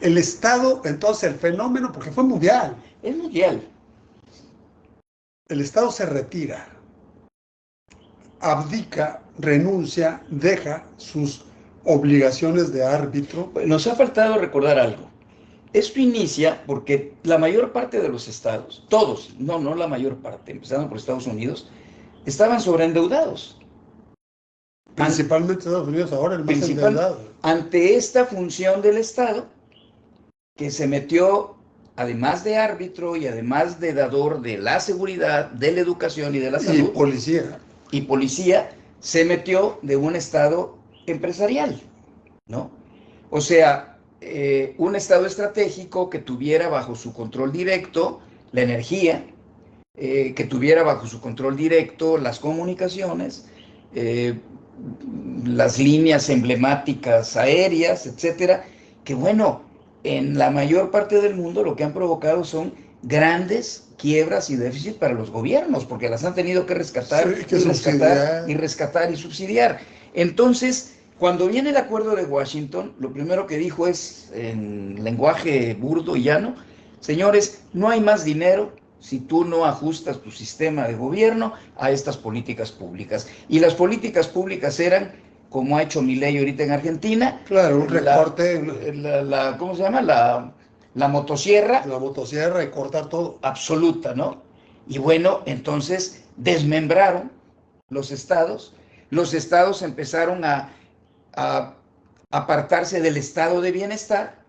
El Estado, entonces, el fenómeno, porque fue mundial. Es mundial. El Estado se retira, abdica, renuncia, deja sus obligaciones de árbitro. Nos ha faltado recordar algo. Esto inicia porque la mayor parte de los estados, todos, no la mayor parte, empezando por Estados Unidos, estaban sobreendeudados. Principalmente Estados Unidos ahora, el más endeudado. Ante esta función del Estado, que se metió, además de árbitro y además de dador de la seguridad, de la educación y de la salud. Y policía, se metió de un Estado empresarial, ¿no? O sea, un Estado estratégico que tuviera bajo su control directo la energía, que tuviera bajo su control directo las comunicaciones, las líneas emblemáticas aéreas, etcétera, que bueno, en la mayor parte del mundo lo que han provocado son grandes quiebras y déficit para los gobiernos, porque las han tenido que rescatar, rescatar y subsidiar. Entonces, cuando viene el acuerdo de Washington, lo primero que dijo es, en lenguaje burdo y llano: señores, no hay más dinero si tú no ajustas tu sistema de gobierno a estas políticas públicas. Y las políticas públicas eran, como ha hecho Milei ahorita en Argentina. Claro, un recorte. ¿Cómo se llama? La motosierra. La motosierra y cortar todo. Absoluta, ¿no? Y bueno, entonces desmembraron los estados. Los estados empezaron a apartarse del estado de bienestar.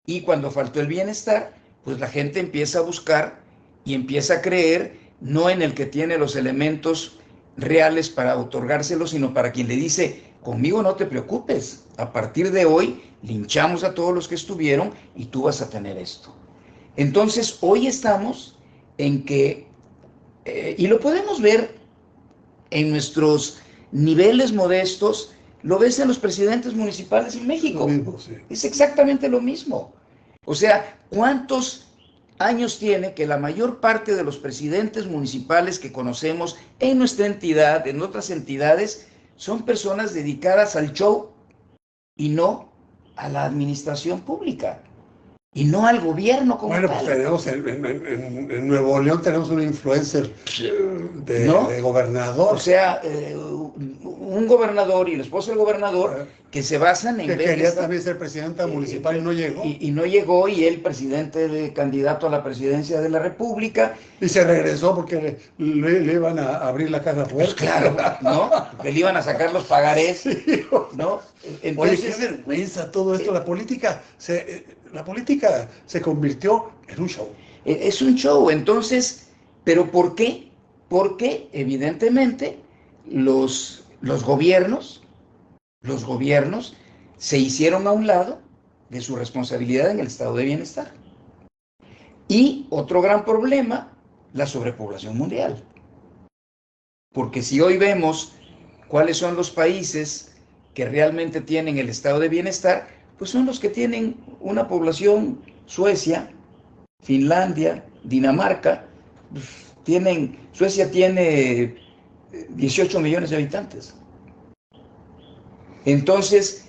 Y cuando faltó el bienestar, pues la gente empieza a buscar y empieza a creer no en el que tiene los elementos reales para otorgárselo, sino para quien le dice: conmigo no te preocupes, a partir de hoy linchamos a todos los que estuvieron y tú vas a tener esto. Entonces, hoy estamos en que, y lo podemos ver en nuestros niveles modestos, lo ves en los presidentes municipales en México. Lo mismo, sí. Es exactamente lo mismo. O sea, ¿cuántos años tiene que la mayor parte de los presidentes municipales que conocemos en nuestra entidad, en otras entidades, son personas dedicadas al show y no a la administración pública y no al gobierno como Bueno, tal. pues tenemos en Nuevo León tenemos un influencer ¿No? de gobernador. O sea, un gobernador y la esposa del gobernador que se basan en que ver quería también ser presidenta municipal y no llegó. Y no llegó, y él candidato a la presidencia de la República. Y se regresó porque le iban a abrir la casa fuerte. Pues claro, ¿no? Que le iban a sacar los pagarés, Sí, ¿no? Entonces, oye, qué vergüenza todo esto. La política se convirtió en un show. Es un show. Entonces, ¿pero por qué? Porque evidentemente los gobiernos se hicieron a un lado de su responsabilidad en el estado de bienestar. Y otro gran problema, la sobrepoblación mundial. Porque si hoy vemos cuáles son los países que realmente tienen el estado de bienestar, pues son los que tienen una población: Suecia, Finlandia, Dinamarca. Suecia tiene 18 millones de habitantes. Entonces,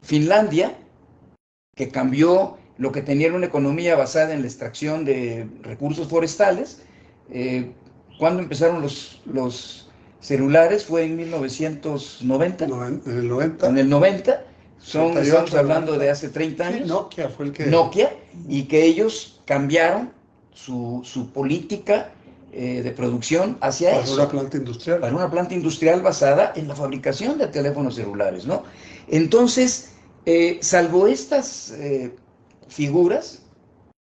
Finlandia, que cambió lo que tenía una economía basada en la extracción de recursos forestales, ¿cuándo empezaron los celulares? Fue en 1990. En el 90. En el 90. Estamos hablando 90. de hace 30 años. Sí, Nokia fue el que... Nokia, y que ellos cambiaron su política de producción hacia eso. Para una planta industrial. Para una planta industrial basada en la fabricación de teléfonos celulares, ¿no? Entonces, salvo estas figuras,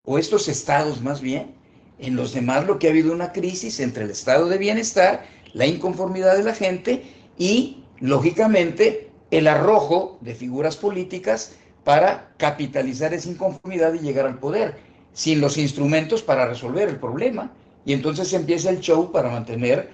o estos estados más bien, en los demás lo que ha habido una crisis entre el estado de bienestar, la inconformidad de la gente y, lógicamente, el arrojo de figuras políticas para capitalizar esa inconformidad y llegar al poder, sin los instrumentos para resolver el problema. Y entonces empieza el show para mantener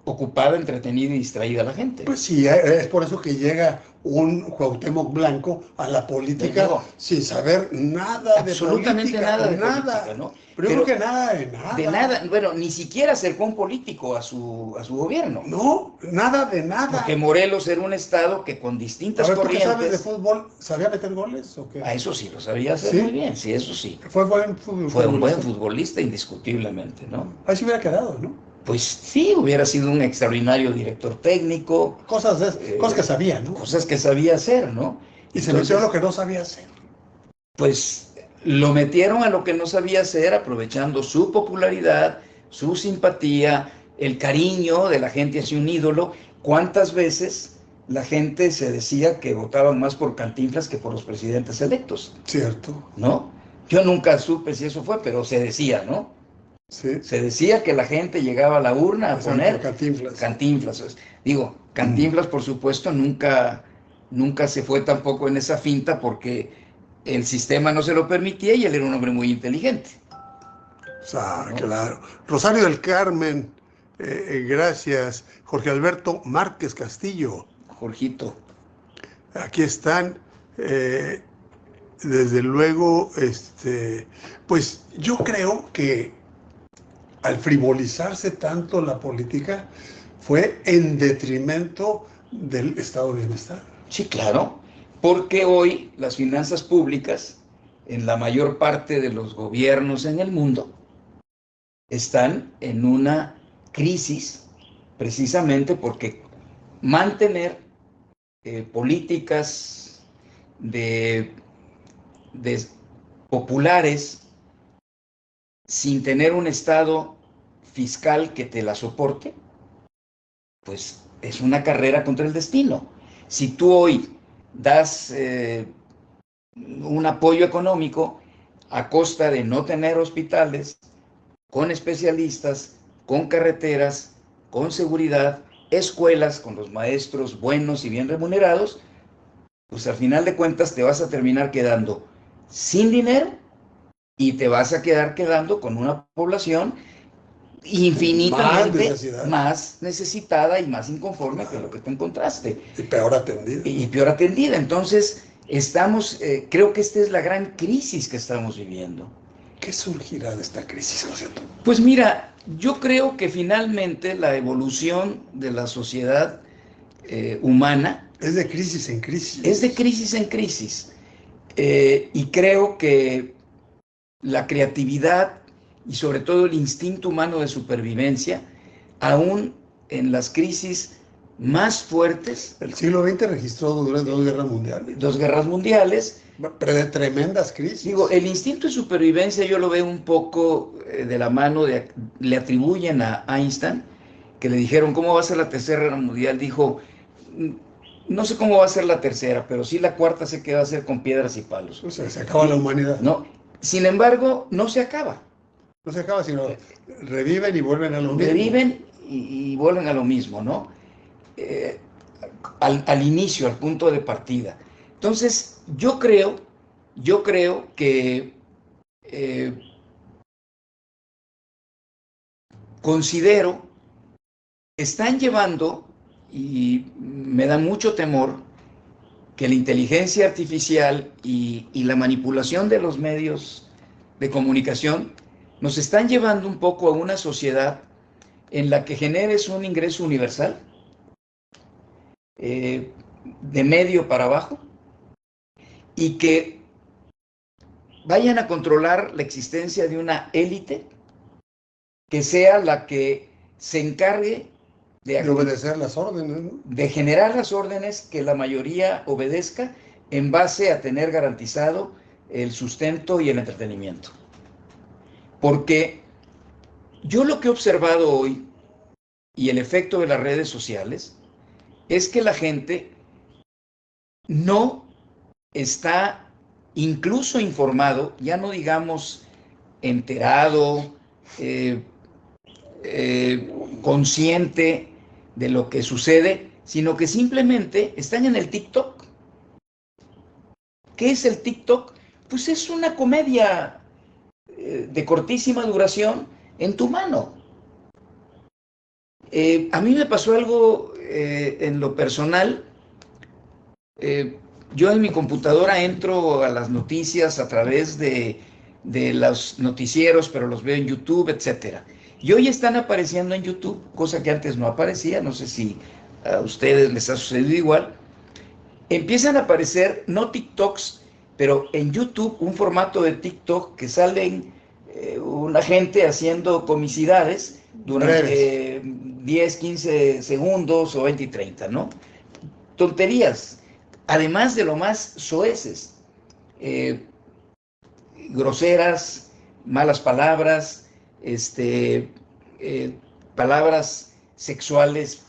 ocupada, entretenida y distraída a la gente. Pues sí, es por eso que llega un Cuauhtémoc Blanco a la política sin saber nada absolutamente de política. Nada de política, ¿no? Pero yo creo que nada de nada. De nada, bueno, ni siquiera acercó un político a su gobierno. No, nada de nada. Porque Morelos era un estado que con distintas corrientes... ¿Tú qué sabes de fútbol? ¿Sabía meter goles o qué? A eso sí, lo sabía hacer muy bien, sí, eso sí. Fue buen futbolista. Fue un buen futbolista, indiscutiblemente, ¿no? Ahí se hubiera quedado, ¿no? Pues sí, hubiera sido un extraordinario director técnico. Cosas que sabía, ¿no? Cosas que sabía hacer, ¿no? Y se metió a lo que no sabía hacer. Pues lo metieron a lo que no sabía hacer, aprovechando su popularidad, su simpatía, el cariño de la gente hacia un ídolo. ¿Cuántas veces la gente se decía que votaban más por Cantinflas que por los presidentes electos? Cierto. ¿No? Yo nunca supe si eso fue, pero se decía, ¿no? Sí. Se decía que la gente llegaba a la urna a poner Cantinflas. Digo, Cantinflas, por supuesto, nunca se fue tampoco en esa finta porque el sistema no se lo permitía y él era un hombre muy inteligente. ¿No? Claro. Rosario del Carmen, gracias. Jorge Alberto Márquez Castillo. Jorgito. Aquí están. Desde luego, pues yo creo que al frivolizarse tanto la política fue en detrimento del estado de bienestar. Sí, claro, porque hoy las finanzas públicas en la mayor parte de los gobiernos en el mundo están en una crisis precisamente porque mantener políticas de populares sin tener un estado fiscal que te la soporte, pues es una carrera contra el destino. Si tú hoy das un apoyo económico a costa de no tener hospitales con especialistas, con carreteras, con seguridad, escuelas con los maestros buenos y bien remunerados, pues al final de cuentas te vas a terminar quedando sin dinero y te vas a quedando con una población infinitamente más necesitada y más inconforme que lo que tú encontraste. Y peor atendida. Entonces, creo que esta es la gran crisis que estamos viviendo. ¿Qué surgirá de esta crisis, José Antonio? Pues mira, yo creo que finalmente la evolución de la sociedad humana Es de crisis en crisis. es de crisis en crisis. Y creo que la creatividad y sobre todo el instinto humano de supervivencia, aún en las crisis más fuertes, El siglo XX registró dos guerras mundiales. 2 guerras mundiales, Pero de tremendas crisis. digo, el instinto de supervivencia yo lo veo un poco de la mano le atribuyen a Einstein, que le dijeron, ¿cómo va a ser la tercera guerra mundial? Dijo, no sé cómo va a ser la tercera, pero sí la cuarta sé que va a ser con piedras y palos. O sea, se acaba la humanidad. No, sin embargo, no se acaba. No se acaba, sino reviven y vuelven a lo mismo. Reviven y vuelven a lo mismo, ¿no? Al inicio, al punto de partida. Entonces, yo creo que considero están llevando, y me da mucho temor, que la inteligencia artificial y la manipulación de los medios de comunicación nos están llevando un poco a una sociedad en la que generes un ingreso universal, de medio para abajo, y que vayan a controlar la existencia de una élite que sea la que se encargue De obedecer las órdenes, ¿no? de generar las órdenes que la mayoría obedezca en base a tener garantizado el sustento y el entretenimiento. Porque yo lo que he observado hoy y el efecto de las redes sociales es que la gente no está incluso informado, ya no digamos enterado, consciente de lo que sucede, sino que simplemente están en el TikTok. ¿Qué es el TikTok? Pues es una comedia de cortísima duración en tu mano. A mí me pasó algo en lo personal. Yo en mi computadora entro a las noticias a través de los noticieros, pero los veo en YouTube, etcétera. Y hoy están apareciendo en YouTube, cosa que antes no aparecía, no sé si a ustedes les ha sucedido igual. Empiezan a aparecer, no TikToks, pero en YouTube, un formato de TikTok que salen una gente haciendo comicidades durante 10, 15 segundos o 20 y 30, ¿no? Tonterías, además de lo más soeces, groseras, malas palabras, palabras sexuales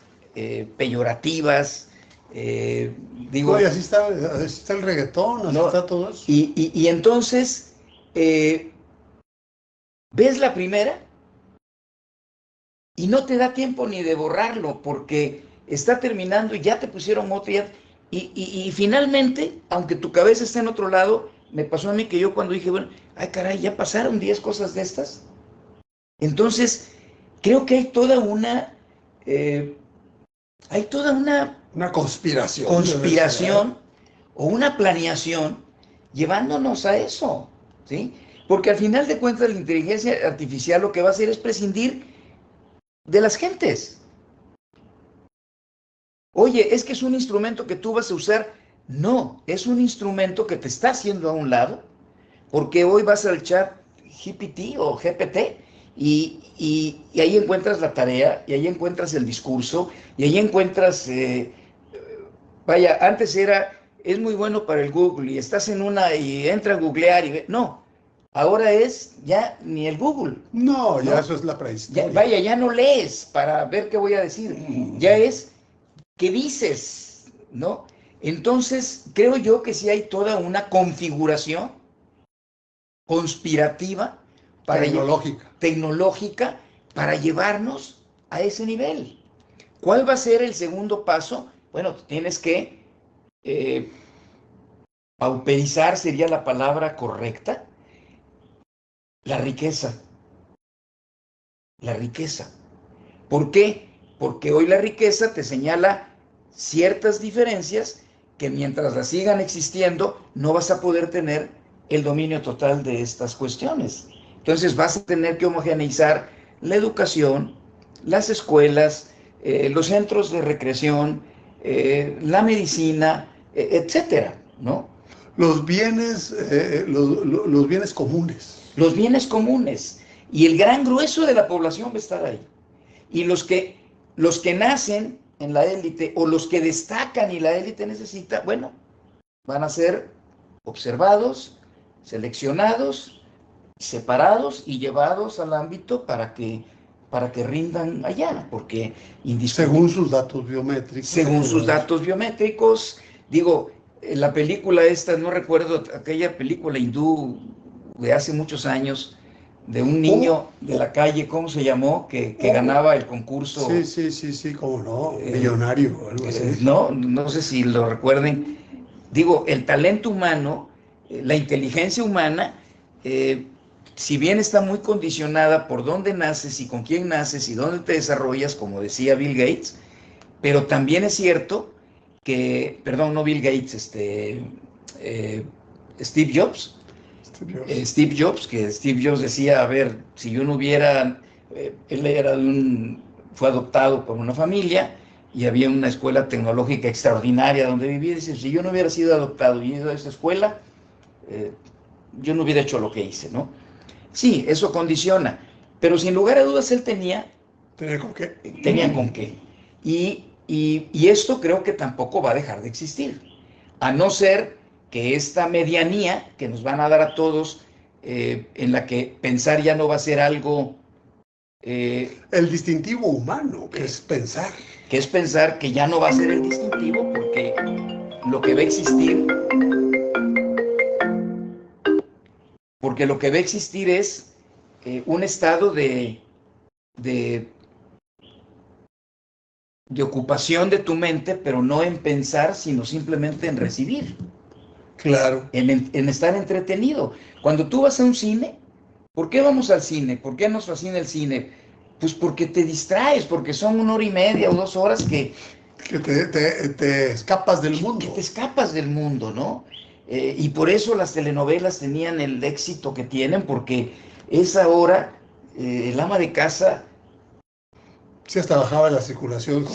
peyorativas, digo... No, y así está el reggaetón, así está todo eso. Y entonces, ves la primera y no te da tiempo ni de borrarlo, porque está terminando y ya te pusieron otra, y finalmente, aunque tu cabeza esté en otro lado, me pasó a mí que yo cuando dije, bueno, ay caray, ya pasaron 10 cosas de estas. Entonces, creo que hay toda una Una conspiración. conspiración o una planeación llevándonos a eso, ¿sí? Porque al final de cuentas la inteligencia artificial lo que va a hacer es prescindir de las gentes. Oye, es que es un instrumento que tú vas a usar. No, es un instrumento que te está haciendo a un lado, porque hoy vas al chat GPT o GPT y ahí encuentras la tarea, y ahí encuentras el discurso, y ahí encuentras, vaya, antes es muy bueno para el Google, y estás en una y entra a googlear y ve, no, ahora es ya ni el Google. No, ya ¿no? eso es la prehistoria. Vaya, ya no lees para ver qué voy a decir, ya es qué dices, ¿no? Entonces, creo yo que sí hay toda una configuración conspirativa tecnológica para llevarnos a ese nivel. ¿Cuál va a ser el segundo paso? Bueno, tienes que pauperizar, sería la palabra correcta, la riqueza. La riqueza. ¿Por qué? Porque hoy la riqueza te señala ciertas diferencias que mientras las sigan existiendo no vas a poder tener el dominio total de estas cuestiones. Entonces vas a tener que homogeneizar la educación, las escuelas, los centros de recreación, la medicina, etcétera, ¿no? Los bienes, los bienes comunes. Los bienes comunes. Y el gran grueso de la población va a estar ahí. Y los que nacen en la élite o los que destacan y la élite necesita, bueno, van a ser observados, seleccionados, separados y llevados al ámbito para que rindan allá, porque según sus datos biométricos. Según sus datos biométricos, digo, la película esta, no recuerdo, aquella película hindú de hace muchos años, de un niño de la calle, ¿cómo se llamó? Que ganaba el concurso. Sí, cómo no, millonario o algo así. No sé si lo recuerden. Digo, el talento humano, la inteligencia humana, si bien está muy condicionada por dónde naces y con quién naces y dónde te desarrollas, como decía Bill Gates, pero también es cierto que, perdón, no Bill Gates, Steve Jobs. Steve Jobs, que Steve Jobs decía, a ver, si yo no hubiera, él fue adoptado por una familia y había una escuela tecnológica extraordinaria donde vivía, dice, si yo no hubiera sido adoptado y ido a esa escuela, yo no hubiera hecho lo que hice, ¿no? Sí, eso condiciona, pero sin lugar a dudas él tenía con qué. Tenía con qué. Y esto creo que tampoco va a dejar de existir, a no ser que esta medianía que nos van a dar a todos, en la que pensar ya no va a ser algo... el distintivo humano, que es pensar. Que es pensar que ya no va a ser el distintivo, porque lo que va a existir... Porque lo que va a existir es un estado de ocupación de tu mente, pero no en pensar, sino simplemente en recibir. Claro. En estar entretenido. Cuando tú vas a un cine, ¿por qué vamos al cine? ¿Por qué nos fascina el cine? Pues porque te distraes, porque son 1 hora y media o 2 horas que te escapas del mundo. Que te escapas del mundo, ¿no? Y por eso las telenovelas tenían el éxito que tienen, porque esa hora, el ama de casa... Sí, hasta bajaba la circulación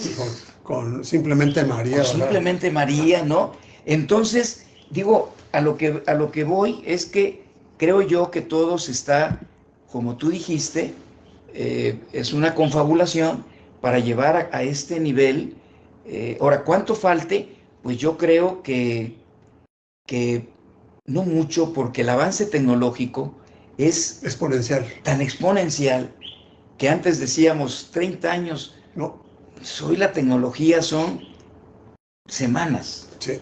con Simplemente María. Con Simplemente María, ¿no? Entonces, digo, a lo que voy es que creo yo que todo se está, como tú dijiste, es una confabulación para llevar a este nivel. Ahora, ¿cuánto falte? Pues yo creo que no mucho, porque el avance tecnológico es exponencial. Tan exponencial que antes decíamos 30 años. No. Pues hoy la tecnología son semanas. Sí,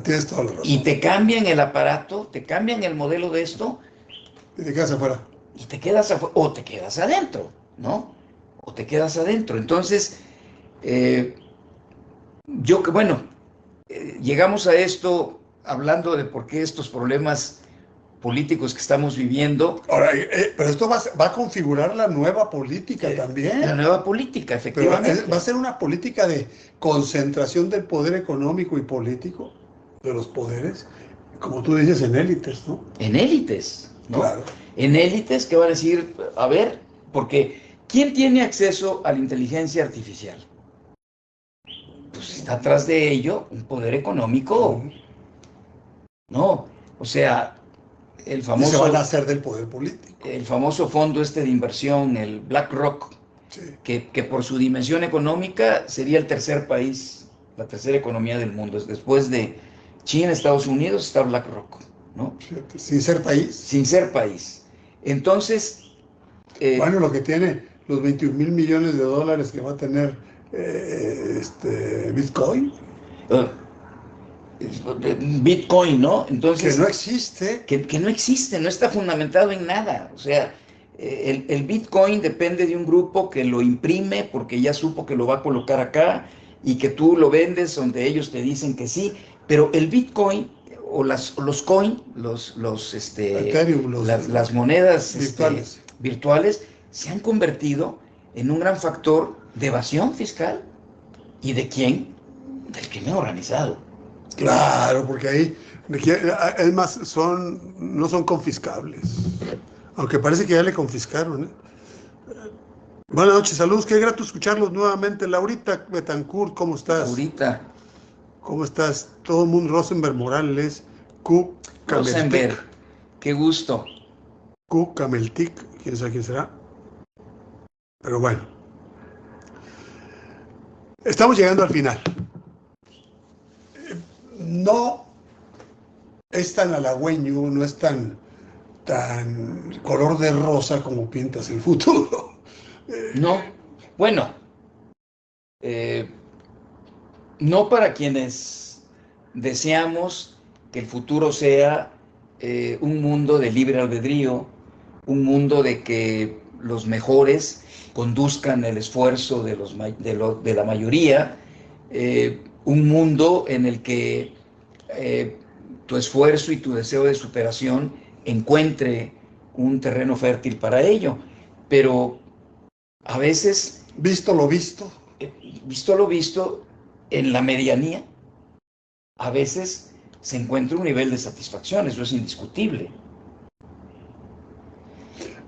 tienes toda la razón. Y te cambian el aparato, te cambian el modelo de esto. Y te quedas afuera. Y te quedas afuera, o te quedas adentro, ¿no? O te quedas adentro. Entonces, llegamos a esto hablando de por qué estos problemas políticos que estamos viviendo. Ahora, pero esto va a configurar la nueva política también. La nueva política, efectivamente. Pero va a ser una política de concentración del poder económico y político, de los poderes, como tú dices, en élites, ¿no? En élites, ¿no? Claro. En élites que van a decir, a ver, porque ¿quién tiene acceso a la inteligencia artificial? Pues está atrás de ello un poder económico. No, o sea, el famoso... Y se van a hacer del poder político. El famoso fondo de inversión, el BlackRock, sí, que por su dimensión económica sería el tercer país, la tercera economía del mundo. Después de China, Estados Unidos, está BlackRock, ¿no? Sin ser país. Sin ser país. Entonces... bueno, lo que tiene los 21,000 millones de dólares que va a tener Bitcoin. Bitcoin, ¿no? Entonces, que no existe. Que no existe, no está fundamentado en nada. O sea, el Bitcoin depende de un grupo que lo imprime porque ya supo que lo va a colocar acá y que tú lo vendes donde ellos te dicen que sí. Pero el Bitcoin o los coin, Ethereum, las monedas virtuales se han convertido en un gran factor de evasión fiscal. ¿Y de quién? Del crimen organizado. Claro, porque ahí, es más, no son confiscables. aunque parece que ya le confiscaron, ¿eh? Buenas noches, saludos, qué grato escucharlos nuevamente. Laurita Betancourt, ¿cómo estás? Laurita. ¿Cómo estás? Todo el mundo, Rosenberg Morales, Q. Rosenberg, qué gusto. Q. Cameltic, quién sabe quién será. Pero bueno. Estamos llegando al final. No es tan halagüeño, no es tan color de rosa como pintas el futuro. No, bueno, no para quienes deseamos que el futuro sea un mundo de libre albedrío, un mundo de que los mejores conduzcan el esfuerzo de la mayoría, un mundo en el que tu esfuerzo y tu deseo de superación encuentre un terreno fértil para ello. Pero a veces, visto lo visto, en la medianía, a veces se encuentra un nivel de satisfacción, eso es indiscutible.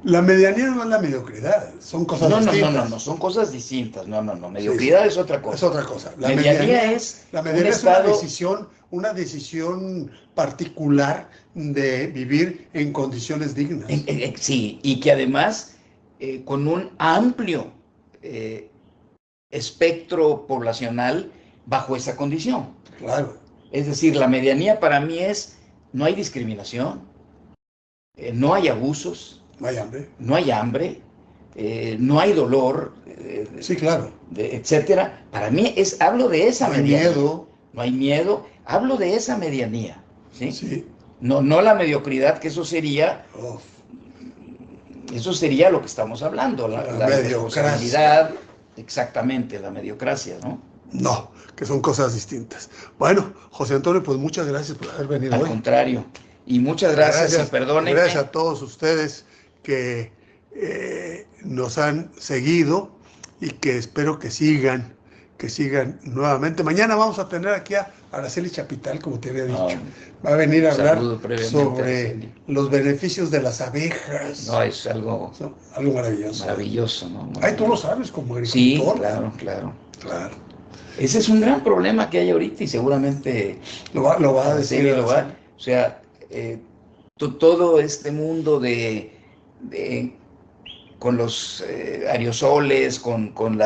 La medianía no es la mediocridad, son cosas distintas. No, son cosas distintas. No, mediocridad es otra cosa. Es otra cosa. La medianía es una decisión particular de vivir en condiciones dignas. Sí, y que además con un amplio espectro poblacional bajo esa condición. Claro. Es decir, la medianía para mí es, no hay discriminación, no hay abusos, no hay hambre, no hay dolor, sí, claro, etcétera. Para mí hablo de esa medianía. No hay miedo, hablo de esa medianía, ¿sí? Sí. No la mediocridad, que eso sería lo que estamos hablando, la responsabilidad, exactamente, la mediocracia, ¿no? No, que son cosas distintas. Bueno, José Antonio, pues muchas gracias por haber venido hoy. Al contrario, y muchas gracias y perdónenme. Gracias a todos ustedes que nos han seguido y que espero que sigan nuevamente. Mañana vamos a tener aquí a Araceli Chapital, como te había dicho. Va a venir a hablar sobre los beneficios de las abejas. No, es algo maravilloso. Maravilloso, ¿no? Ay, tú lo sabes como agricultor. Sí, claro. Ese es un gran problema que hay ahorita y seguramente lo va a decir. O sea, todo este mundo con los aerosoles, con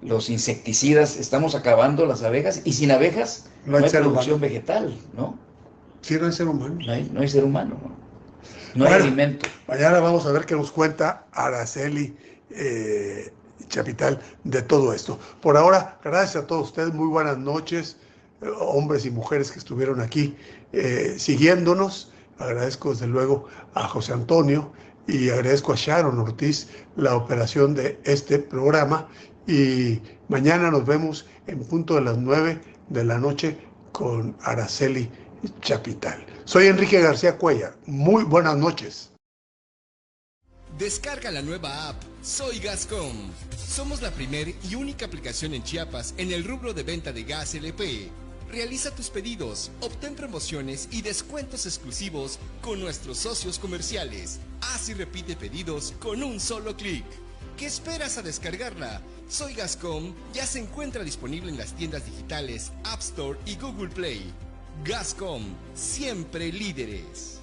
los insecticidas, estamos acabando las abejas, y sin abejas no hay producción vegetal, ¿no? Sí, no hay ser humano. No hay ser humano, no hay alimento. Mañana vamos a ver qué nos cuenta Araceli Chapital de todo esto. Por ahora, gracias a todos ustedes, muy buenas noches, hombres y mujeres que estuvieron aquí siguiéndonos. Agradezco desde luego a José Antonio y agradezco a Sharon Ortiz la operación de este programa, y mañana nos vemos en punto de las 9 de la noche con Araceli Chapital. Soy Enrique García Cuellar, muy buenas noches. Descarga la nueva app Soy Gascom. Somos la primera y única aplicación en Chiapas en el rubro de venta de gas LP. Realiza tus pedidos, obtén promociones y descuentos exclusivos con nuestros socios comerciales. Haz y repite pedidos con un solo clic. ¿Qué esperas a descargarla? Soy Gascom ya se encuentra disponible en las tiendas digitales App Store y Google Play. Gascom, siempre líderes.